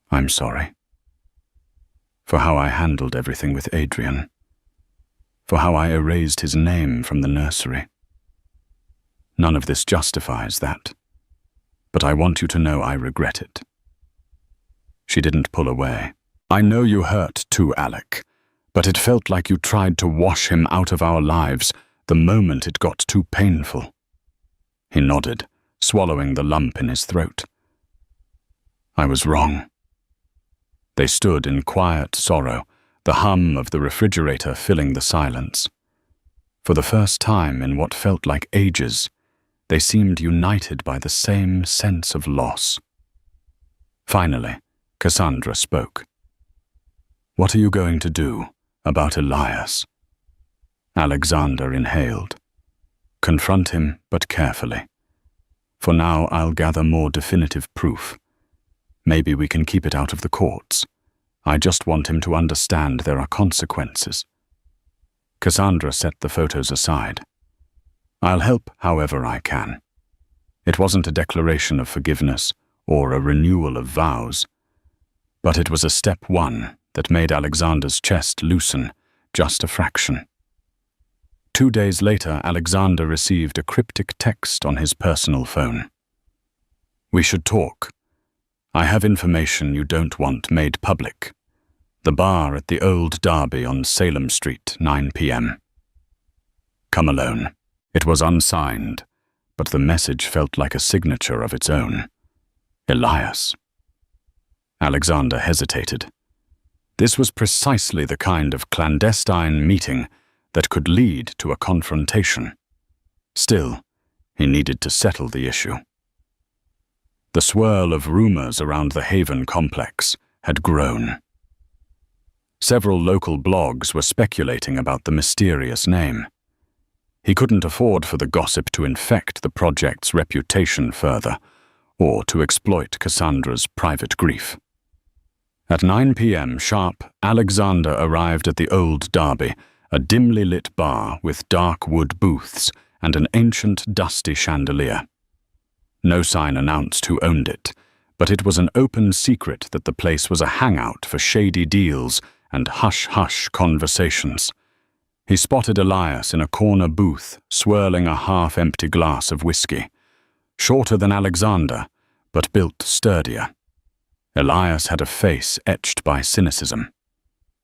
Speaker 2: I'm sorry. For how I handled everything with Adrian. For how I erased his name from the nursery. None of this justifies that, but I want you to know I regret it. She didn't pull away. I know you hurt too, Alec, but it felt like you tried to wash him out of our lives the moment it got too painful. He nodded, swallowing the lump in his throat. I was wrong. They stood in quiet sorrow, the hum of the refrigerator filling the silence. For the first time in what felt like ages, they seemed united by the same sense of loss. Finally, Cassandra spoke. "What are you going to do about Elias?" Alexander inhaled. "Confront him, but carefully. For now, I'll gather more definitive proof. Maybe we can keep it out of the courts. I just want him to understand there are consequences." Cassandra set the photos aside. "I'll help however I can." It wasn't a declaration of forgiveness or a renewal of vows, but it was a step one that made Alexander's chest loosen just a fraction. 2 days later, Alexander received a cryptic text on his personal phone. "We should talk. I have information you don't want made public. The bar at the Old Derby on Salem Street, 9 p.m. Come alone." It was unsigned, but the message felt like a signature of its own. Elias. Alexander hesitated. This was precisely the kind of clandestine meeting that could lead to a confrontation. Still, he needed to settle the issue. The swirl of rumors around the Haven complex had grown. Several local blogs were speculating about the mysterious name. He couldn't afford for the gossip to infect the project's reputation further, or to exploit Cassandra's private grief. At 9 p.m. sharp, Alexander arrived at the Old Derby, a dimly lit bar with dark wood booths and an ancient, dusty chandelier. No sign announced who owned it, but it was an open secret that the place was a hangout for shady deals and hush-hush conversations. He spotted Elias in a corner booth, swirling a half-empty glass of whiskey. Shorter than Alexander, but built sturdier. Elias had a face etched by cynicism.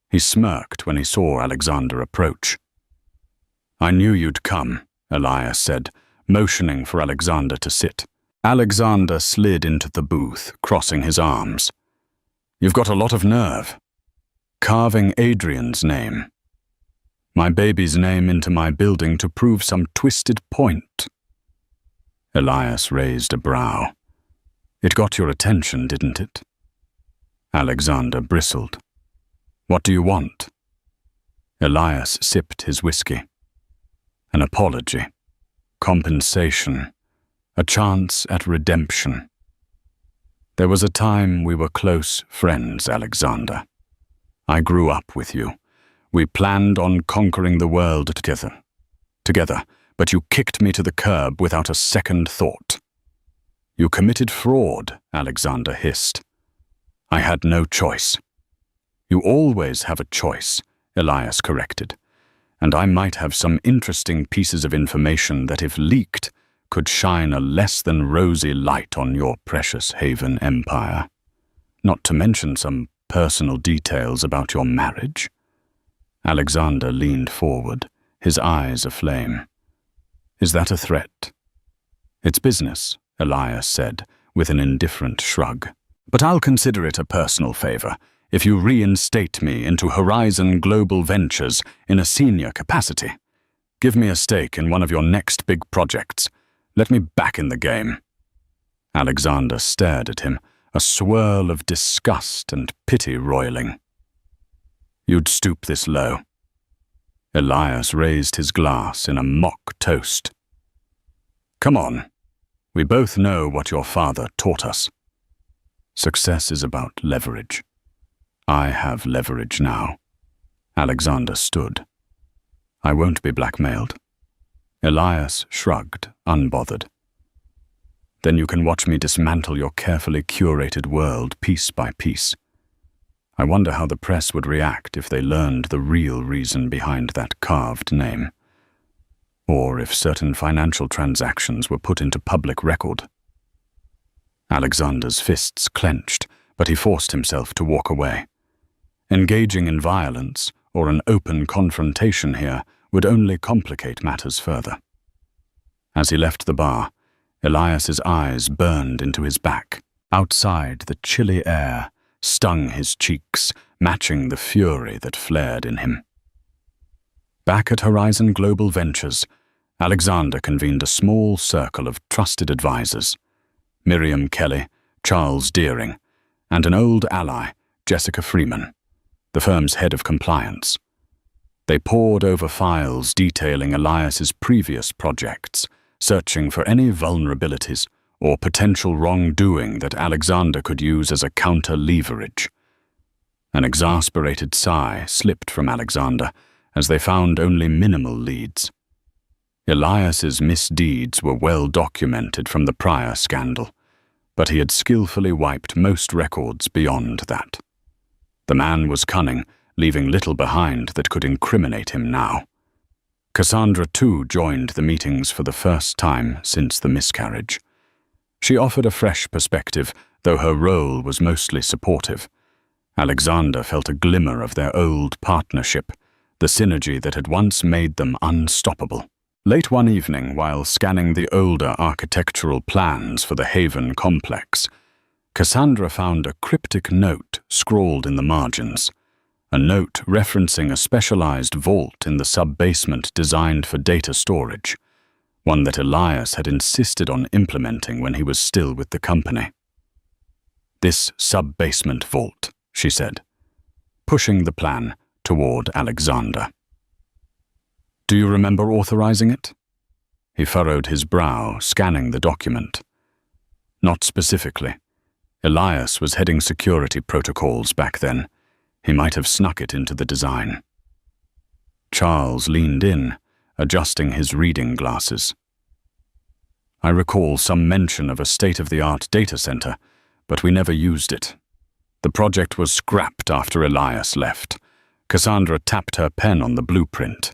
Speaker 2: He smirked when he saw Alexander approach. "I knew you'd come," Elias said, motioning for Alexander to sit. Alexander slid into the booth, crossing his arms. "You've got a lot of nerve. Carving Adrian's name. My baby's name into my building to prove some twisted point." Elias raised a brow. "It got your attention, didn't it?" Alexander bristled. "What do you want?" Elias sipped his whiskey. "An apology. Compensation. A chance at redemption. There was a time we were close friends, Alexander. I grew up with you. We planned on conquering the world together, but you kicked me to the curb without a second thought." "You committed fraud," Alexander hissed. "I had no choice." "You always have a choice," Elias corrected. "And I might have some interesting pieces of information that, if leaked, could shine a less than rosy light on your precious Haven empire. Not to mention some personal details about your marriage." Alexander leaned forward, his eyes aflame. "Is that a threat?" "It's business," Elias said, with an indifferent shrug. "But I'll consider it a personal favor if you reinstate me into Horizon Global Ventures in a senior capacity. Give me a stake in one of your next big projects. Let me back in the game." Alexander stared at him, a swirl of disgust and pity roiling. "You'd stoop this low?" Elias raised his glass in a mock toast. "Come on. We both know what your father taught us. Success is about leverage. I have leverage now." Alexander stood. "I won't be blackmailed." Elias shrugged, unbothered. "Then you can watch me dismantle your carefully curated world piece by piece. I wonder how the press would react if they learned the real reason behind that carved name. Or if certain financial transactions were put into public record." Alexander's fists clenched, but he forced himself to walk away. Engaging in violence or an open confrontation here would only complicate matters further. As he left the bar, Elias's eyes burned into his back. Outside, the chilly air stung his cheeks, matching the fury that flared in him. Back at Horizon Global Ventures, Alexander convened a small circle of trusted advisors: Miriam Kelly, Charles Deering, and an old ally, Jessica Freeman, the firm's head of compliance. They pored over files detailing Elias's previous projects, searching for any vulnerabilities or potential wrongdoing that Alexander could use as a counter-leverage. An exasperated sigh slipped from Alexander as they found only minimal leads. Elias's misdeeds were well documented from the prior scandal, but he had skillfully wiped most records beyond that. The man was cunning, leaving little behind that could incriminate him now. Cassandra, too, joined the meetings for the first time since the miscarriage. She offered a fresh perspective, though her role was mostly supportive. Alexander felt a glimmer of their old partnership, the synergy that had once made them unstoppable. Late one evening, while scanning the older architectural plans for the Haven complex, Cassandra found a cryptic note scrawled in the margins, a note referencing a specialized vault in the sub-basement designed for data storage, one that Elias had insisted on implementing when he was still with the company. "This sub-basement vault," she said, pushing the plan toward Alexander. "Do you remember authorizing it?" He furrowed his brow, scanning the document. "Not specifically. Elias was heading security protocols back then. He might have snuck it into the design." Charles leaned in, adjusting his reading glasses. "I recall some mention of a state-of-the-art data center, but we never used it. The project was scrapped after Elias left." Cassandra tapped her pen on the blueprint.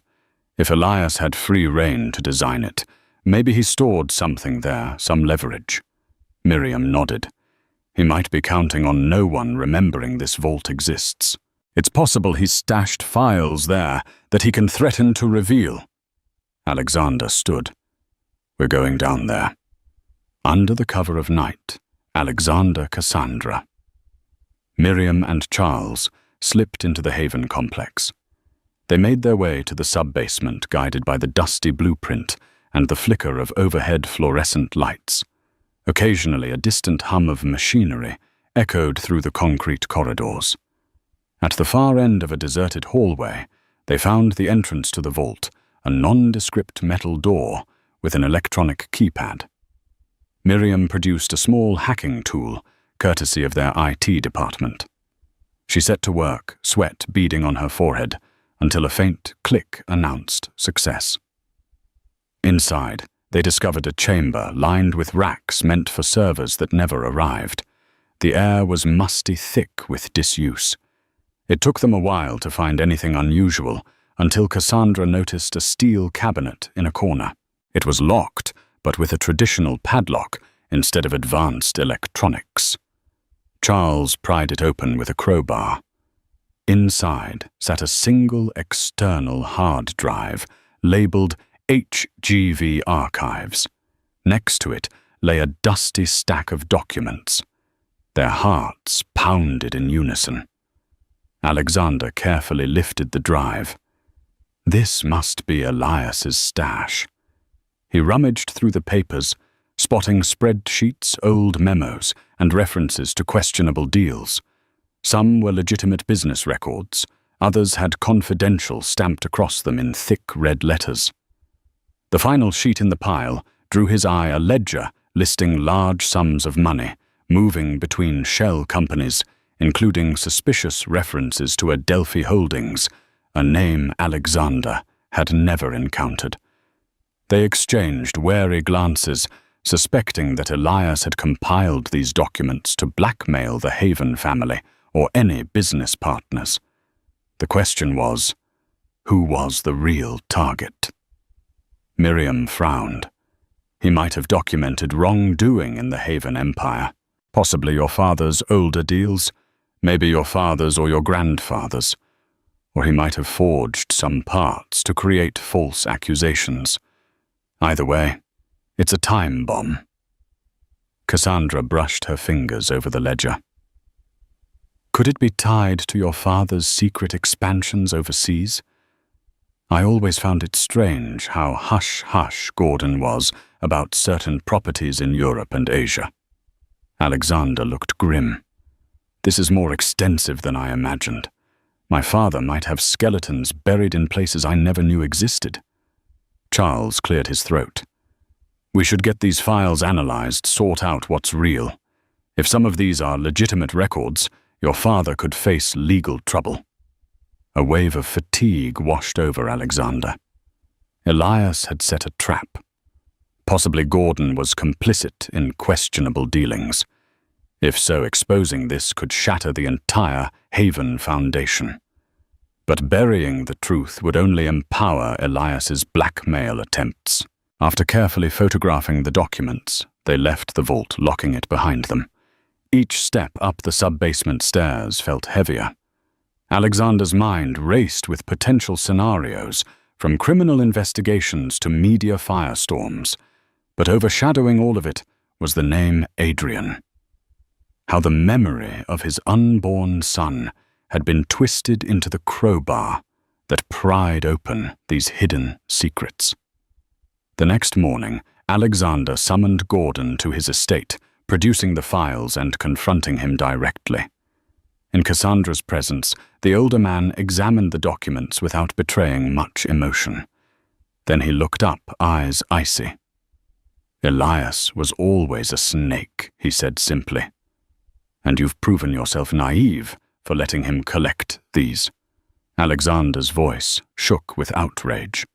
Speaker 2: If Elias had free rein to design it, maybe he stored something there, some leverage. Miriam nodded. He might be counting on no one remembering this vault exists. It's possible he's stashed files there that he can threaten to reveal. Alexander stood. "We're going down there." Under the cover of night, Alexander, Cassandra. Miriam and Charles slipped into the Haven complex. They made their way to the sub-basement, guided by the dusty blueprint and the flicker of overhead fluorescent lights. Occasionally, a distant hum of machinery echoed through the concrete corridors. At the far end of a deserted hallway, they found the entrance to the vault, a nondescript metal door with an electronic keypad. Miriam produced a small hacking tool, courtesy of their IT department. She set to work, sweat beading on her forehead, until a faint click announced success. Inside, they discovered a chamber lined with racks meant for servers that never arrived. The air was musty thick with disuse. It took them a while to find anything unusual until Cassandra noticed a steel cabinet in a corner. It was locked, but with a traditional padlock instead of advanced electronics. Charles pried it open with a crowbar. Inside sat a single external hard drive labeled HGV Archives. Next to it lay a dusty stack of documents. Their hearts pounded in unison. Alexander carefully lifted the drive. This must be Elias's stash. He rummaged through the papers, spotting spreadsheets, old memos, and references to questionable deals. Some were legitimate business records, others had confidential stamped across them in thick red letters. The final sheet in the pile drew his eye a ledger listing large sums of money, moving between shell companies, including suspicious references to Adelphi Holdings, a name Alexander had never encountered. They exchanged wary glances, suspecting that Elias had compiled these documents to blackmail the Haven family or any business partners. The question was, who was the real target? Miriam frowned. He might have documented wrongdoing in the Haven Empire, possibly your father's older deals, maybe your father's or your grandfather's, or he might have forged some parts to create false accusations. Either way, it's a time bomb. Cassandra brushed her fingers over the ledger. Could it be tied to your father's secret expansions overseas? I always found it strange how hush-hush Gordon was about certain properties in Europe and Asia. Alexander looked grim. This is more extensive than I imagined. My father might have skeletons buried in places I never knew existed. Charles cleared his throat. We should get these files analyzed, sort out what's real. If some of these are legitimate records, your father could face legal trouble. A wave of fatigue washed over Alexander. Elias had set a trap. Possibly Gordon was complicit in questionable dealings. If so, exposing this could shatter the entire Haven Foundation. But burying the truth would only empower Elias's blackmail attempts. After carefully photographing the documents, they left the vault, locking it behind them. Each step up the sub-basement stairs felt heavier. Alexander's mind raced with potential scenarios, from criminal investigations to media firestorms. But overshadowing all of it was the name Adrian. How the memory of his unborn son had been twisted into the crowbar that pried open these hidden secrets. The next morning, Alexander summoned Gordon to his estate, producing the files and confronting him directly. In Cassandra's presence, the older man examined the documents without betraying much emotion. Then he looked up, eyes icy. Elias was always a snake, he said simply. And you've proven yourself naive for letting him collect these. Alexander's voice shook with outrage.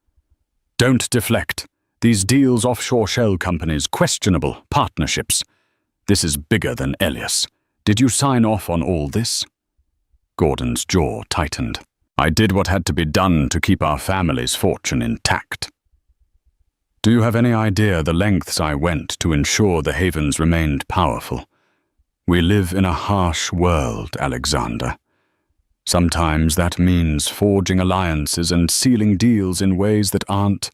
Speaker 2: Don't deflect. These deals, offshore shell companies, questionable partnerships. This is bigger than Elias. Did you sign off on all this? Gordon's jaw tightened. I did what had to be done to keep our family's fortune intact. Do you have any idea the lengths I went to ensure the Havens remained powerful? We live in a harsh world, Alexander. Sometimes that means forging alliances and sealing deals in ways that aren't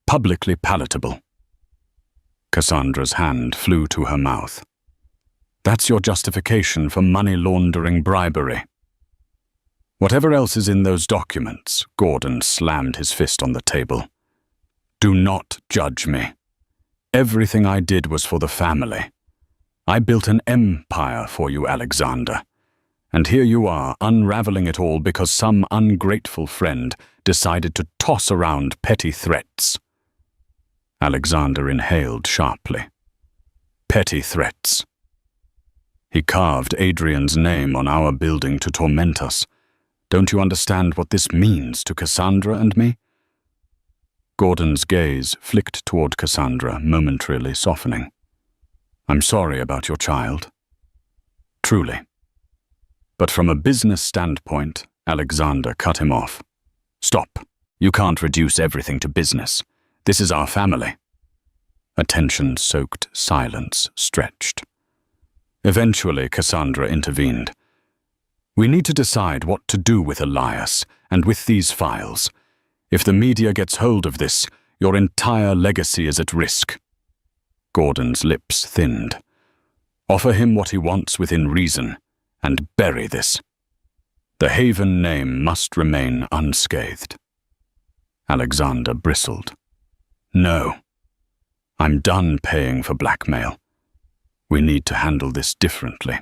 Speaker 2: publicly palatable. Cassandra's hand flew to her mouth. That's your justification for money laundering bribery. Whatever else is in those documents, Gordon slammed his fist on the table. Do not judge me. Everything I did was for the family. I built an empire for you, Alexander. And here you are, unraveling it all because some ungrateful friend decided to toss around petty threats. Alexander inhaled sharply. Petty threats. He carved Adrian's name on our building to torment us. Don't you understand what this means to Cassandra and me? Gordon's gaze flicked toward Cassandra, momentarily softening. I'm sorry about your child. Truly. But from a business standpoint, Alexander cut him off. Stop. You can't reduce everything to business. This is our family. A tension-soaked silence stretched. Eventually, Cassandra intervened. We need to decide what to do with Elias and with these files. If the media gets hold of this, your entire legacy is at risk. Gordon's lips thinned. Offer him what he wants within reason, and bury this. The Haven name must remain unscathed. Alexander bristled. No. I'm done paying for blackmail. We need to handle this differently.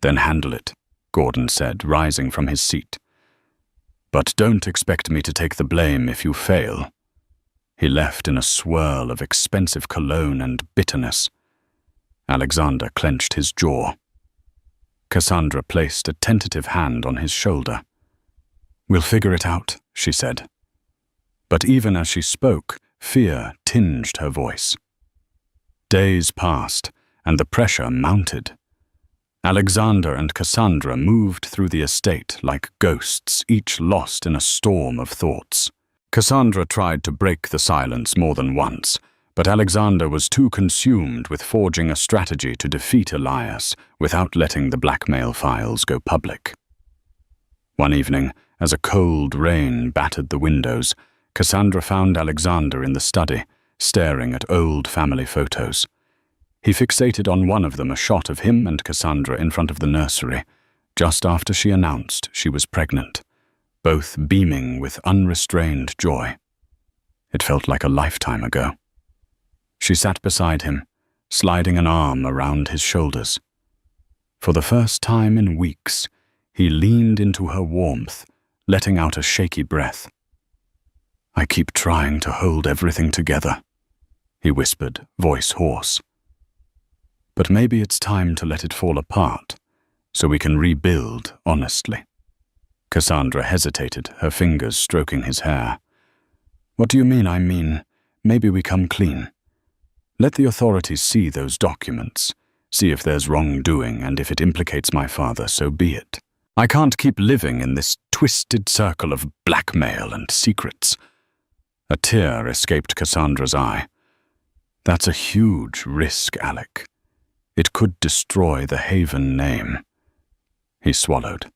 Speaker 2: Then handle it, Gordon said, rising from his seat. But don't expect me to take the blame if you fail. He left in a swirl of expensive cologne and bitterness. Alexander clenched his jaw. Cassandra placed a tentative hand on his shoulder. We'll figure it out, she said. But even as she spoke, fear tinged her voice. Days passed, and the pressure mounted. Alexander and Cassandra moved through the estate like ghosts, each lost in a storm of thoughts. Cassandra tried to break the silence more than once, but Alexander was too consumed with forging a strategy to defeat Elias without letting the blackmail files go public. One evening, as a cold rain battered the windows, Cassandra found Alexander in the study, staring at old family photos. He fixated on one of them, a shot of him and Cassandra in front of the nursery, just after she announced she was pregnant, both beaming with unrestrained joy. It felt like a lifetime ago. She sat beside him, sliding an arm around his shoulders. For the first time in weeks, he leaned into her warmth, letting out a shaky breath. "I keep trying to hold everything together," he whispered, voice hoarse. "But maybe it's time to let it fall apart, so we can rebuild honestly." Cassandra hesitated, her fingers stroking his hair. "What do you mean? I mean, maybe we come clean. Let the authorities see those documents, see if there's wrongdoing, and if it implicates my father, so be it. I can't keep living in this twisted circle of blackmail and secrets." A tear escaped Cassandra's eye. "That's a huge risk, Alec. It could destroy the Haven name." He swallowed.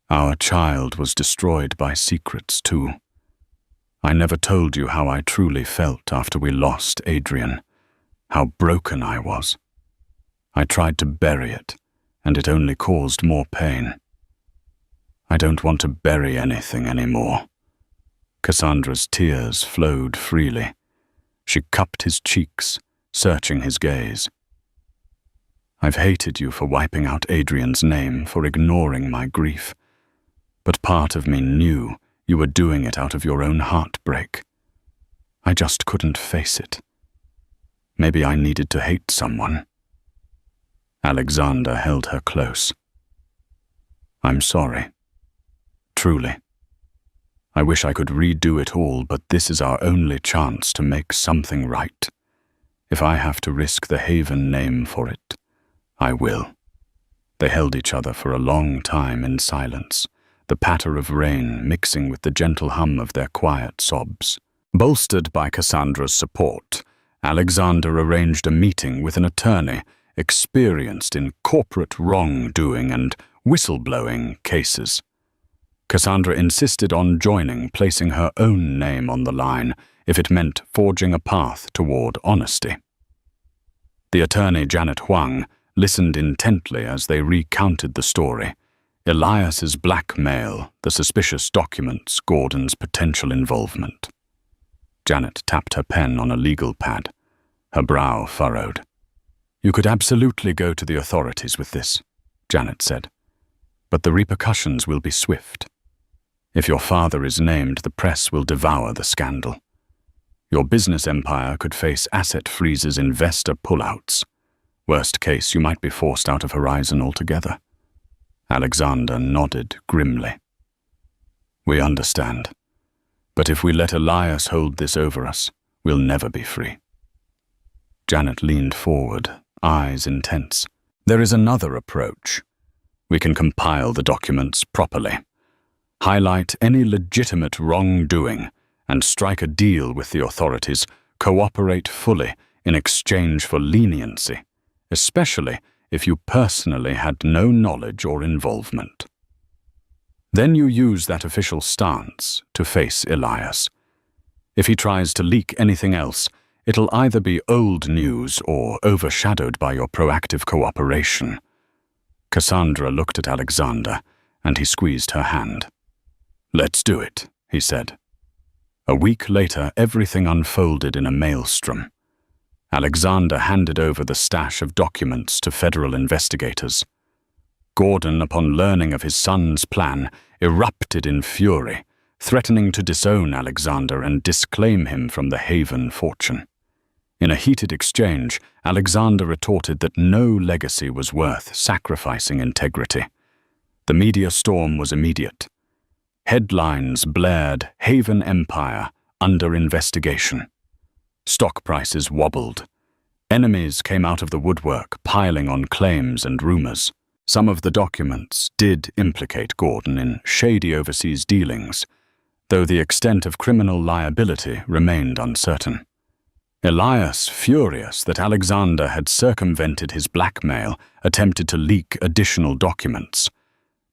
Speaker 2: "Our child was destroyed by secrets, too. I never told you how I truly felt after we lost Adrian, how broken I was. I tried to bury it, and it only caused more pain. I don't want to bury anything anymore." Cassandra's tears flowed freely. She cupped his cheeks, searching his gaze. "I've hated you for wiping out Adrian's name, for ignoring my grief. But part of me knew you were doing it out of your own heartbreak. I just couldn't face it. Maybe I needed to hate someone." Alexander held her close. "I'm sorry. Truly. I wish I could redo it all, but this is our only chance to make something right. If I have to risk the Haven name for it, I will." They held each other for a long time in silence, the patter of rain mixing with the gentle hum of their quiet sobs. Bolstered by Cassandra's support, Alexander arranged a meeting with an attorney experienced in corporate wrongdoing and whistleblowing cases. Cassandra insisted on joining, placing her own name on the line if it meant forging a path toward honesty. The attorney, Janet Huang, listened intently as they recounted the story. Elias's blackmail, the suspicious documents, Gordon's potential involvement. Janet tapped her pen on a legal pad, her brow furrowed. "You could absolutely go to the authorities with this," Janet said. "But the repercussions will be swift. If your father is named, the press will devour the scandal. Your business empire could face asset freezes, investor pullouts. Worst case, you might be forced out of Horizon altogether." Alexander nodded grimly. "We understand. But if we let Elias hold this over us, we'll never be free." Janet leaned forward, eyes intense. "There is another approach. We can compile the documents properly, highlight any legitimate wrongdoing, and strike a deal with the authorities, cooperate fully in exchange for leniency, especially if you personally had no knowledge or involvement. Then you use that official stance to face Elias. If he tries to leak anything else, it'll either be old news or overshadowed by your proactive cooperation." Cassandra looked at Alexander, and he squeezed her hand. "Let's do it," he said. A week later, everything unfolded in a maelstrom. Alexander handed over the stash of documents to federal investigators. Gordon, upon learning of his son's plan, erupted in fury, threatening to disown Alexander and disclaim him from the Haven fortune. In a heated exchange, Alexander retorted that no legacy was worth sacrificing integrity. The media storm was immediate. Headlines blared, "Haven Empire under investigation." Stock prices wobbled. Enemies came out of the woodwork, piling on claims and rumors. Some of the documents did implicate Gordon in shady overseas dealings, though the extent of criminal liability remained uncertain. Elias, furious that Alexander had circumvented his blackmail, attempted to leak additional documents,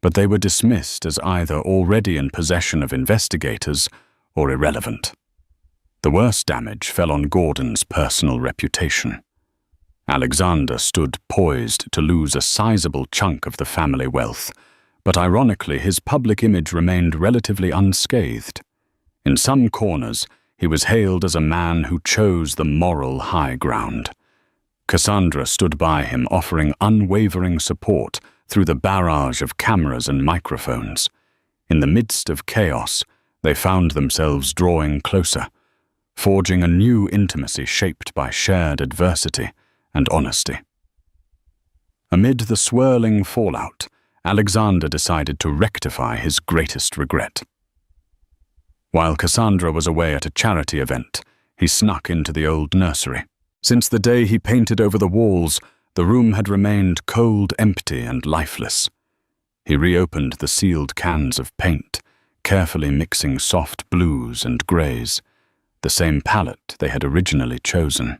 Speaker 2: but they were dismissed as either already in possession of investigators or irrelevant. The worst damage fell on Gordon's personal reputation. Alexander stood poised to lose a sizable chunk of the family wealth, but ironically his public image remained relatively unscathed. In some corners, he was hailed as a man who chose the moral high ground. Cassandra stood by him, offering unwavering support through the barrage of cameras and microphones. In the midst of chaos, they found themselves drawing closer, forging a new intimacy shaped by shared adversity and honesty. Amid the swirling fallout, Alexander decided to rectify his greatest regret. While Cassandra was away at a charity event, he snuck into the old nursery. Since the day he painted over the walls, the room had remained cold, empty, and lifeless. He reopened the sealed cans of paint, carefully mixing soft blues and greys, the same palette they had originally chosen.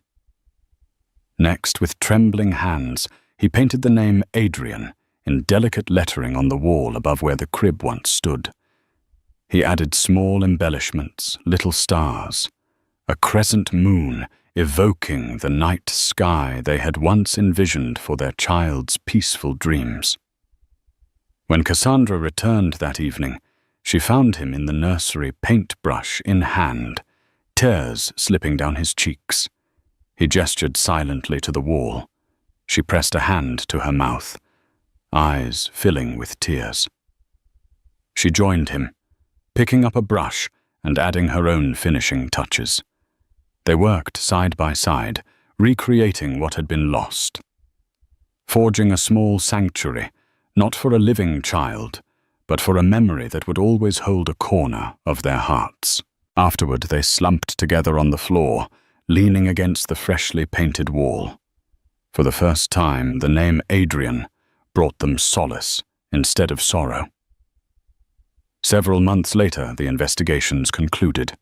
Speaker 2: Next, with trembling hands, he painted the name Adrian in delicate lettering on the wall above where the crib once stood. He added small embellishments, little stars, a crescent moon evoking the night sky they had once envisioned for their child's peaceful dreams. When Cassandra returned that evening, she found him in the nursery, paintbrush in hand, tears slipping down his cheeks. He gestured silently to the wall. She pressed a hand to her mouth, eyes filling with tears. She joined him, picking up a brush and adding her own finishing touches. They worked side by side, recreating what had been lost. Forging a small sanctuary, not for a living child, but for a memory that would always hold a corner of their hearts. Afterward, they slumped together on the floor, leaning against the freshly painted wall. For the first time, the name Adrian brought them solace instead of sorrow. Several months later, the investigations concluded.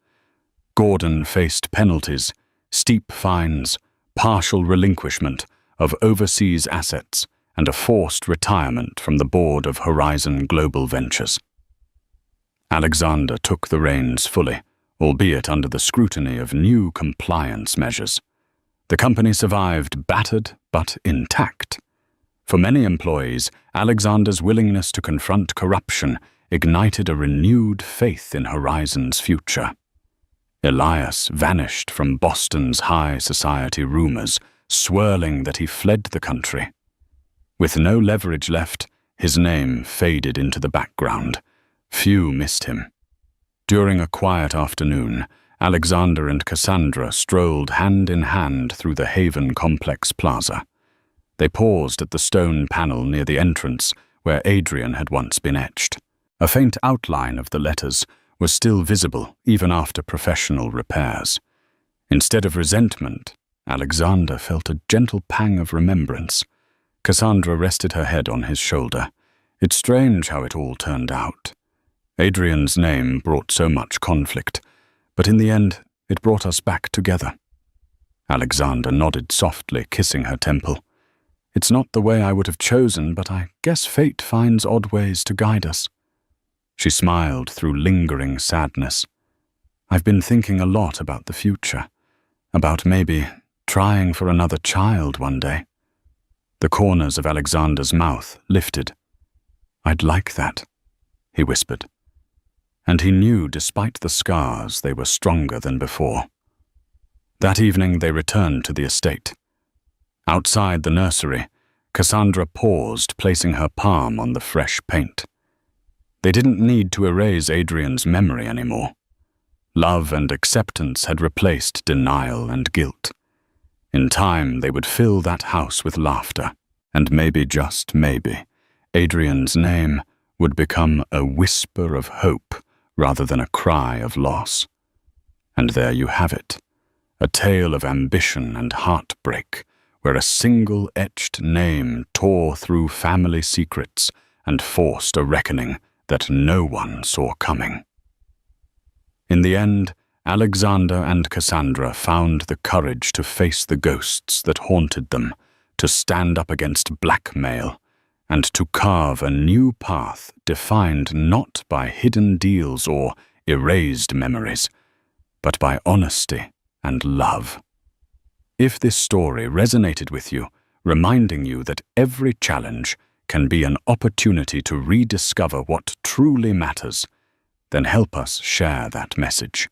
Speaker 2: Gordon faced penalties, steep fines, partial relinquishment of overseas assets, and a forced retirement from the board of Horizon Global Ventures. Alexander took the reins fully, albeit under the scrutiny of new compliance measures. The company survived battered but intact. For many employees, Alexander's willingness to confront corruption ignited a renewed faith in Horizon's future. Elias vanished from Boston's high society rumors, swirling that he fled the country. With no leverage left, his name faded into the background. Few missed him. During a quiet afternoon, Alexander and Cassandra strolled hand in hand through the Haven Complex Plaza. They paused at the stone panel near the entrance where Adrian had once been etched. A faint outline of the letters was still visible even after professional repairs. Instead of resentment, Alexander felt a gentle pang of remembrance. Cassandra rested her head on his shoulder. It's strange how it all turned out. Adrian's name brought so much conflict, but in the end, it brought us back together. Alexander nodded softly, kissing her temple. It's not the way I would have chosen, but I guess fate finds odd ways to guide us. She smiled through lingering sadness. I've been thinking a lot about the future, about maybe trying for another child one day. The corners of Alexander's mouth lifted. I'd like that, he whispered. And he knew despite the scars they were stronger than before. That evening they returned to the estate. Outside the nursery, Cassandra paused, placing her palm on the fresh paint. They didn't need to erase Adrian's memory anymore. Love and acceptance had replaced denial and guilt. In time, they would fill that house with laughter, and maybe, just maybe, Adrian's name would become a whisper of hope rather than a cry of loss. And there you have it, a tale of ambition and heartbreak, where a single etched name tore through family secrets and forced a reckoning that no one saw coming. In the end, Alexander and Cassandra found the courage to face the ghosts that haunted them, to stand up against blackmail, and to carve a new path defined not by hidden deals or erased memories, but by honesty and love. If this story resonated with you, reminding you that every challenge can be an opportunity to rediscover what truly matters, then help us share that message.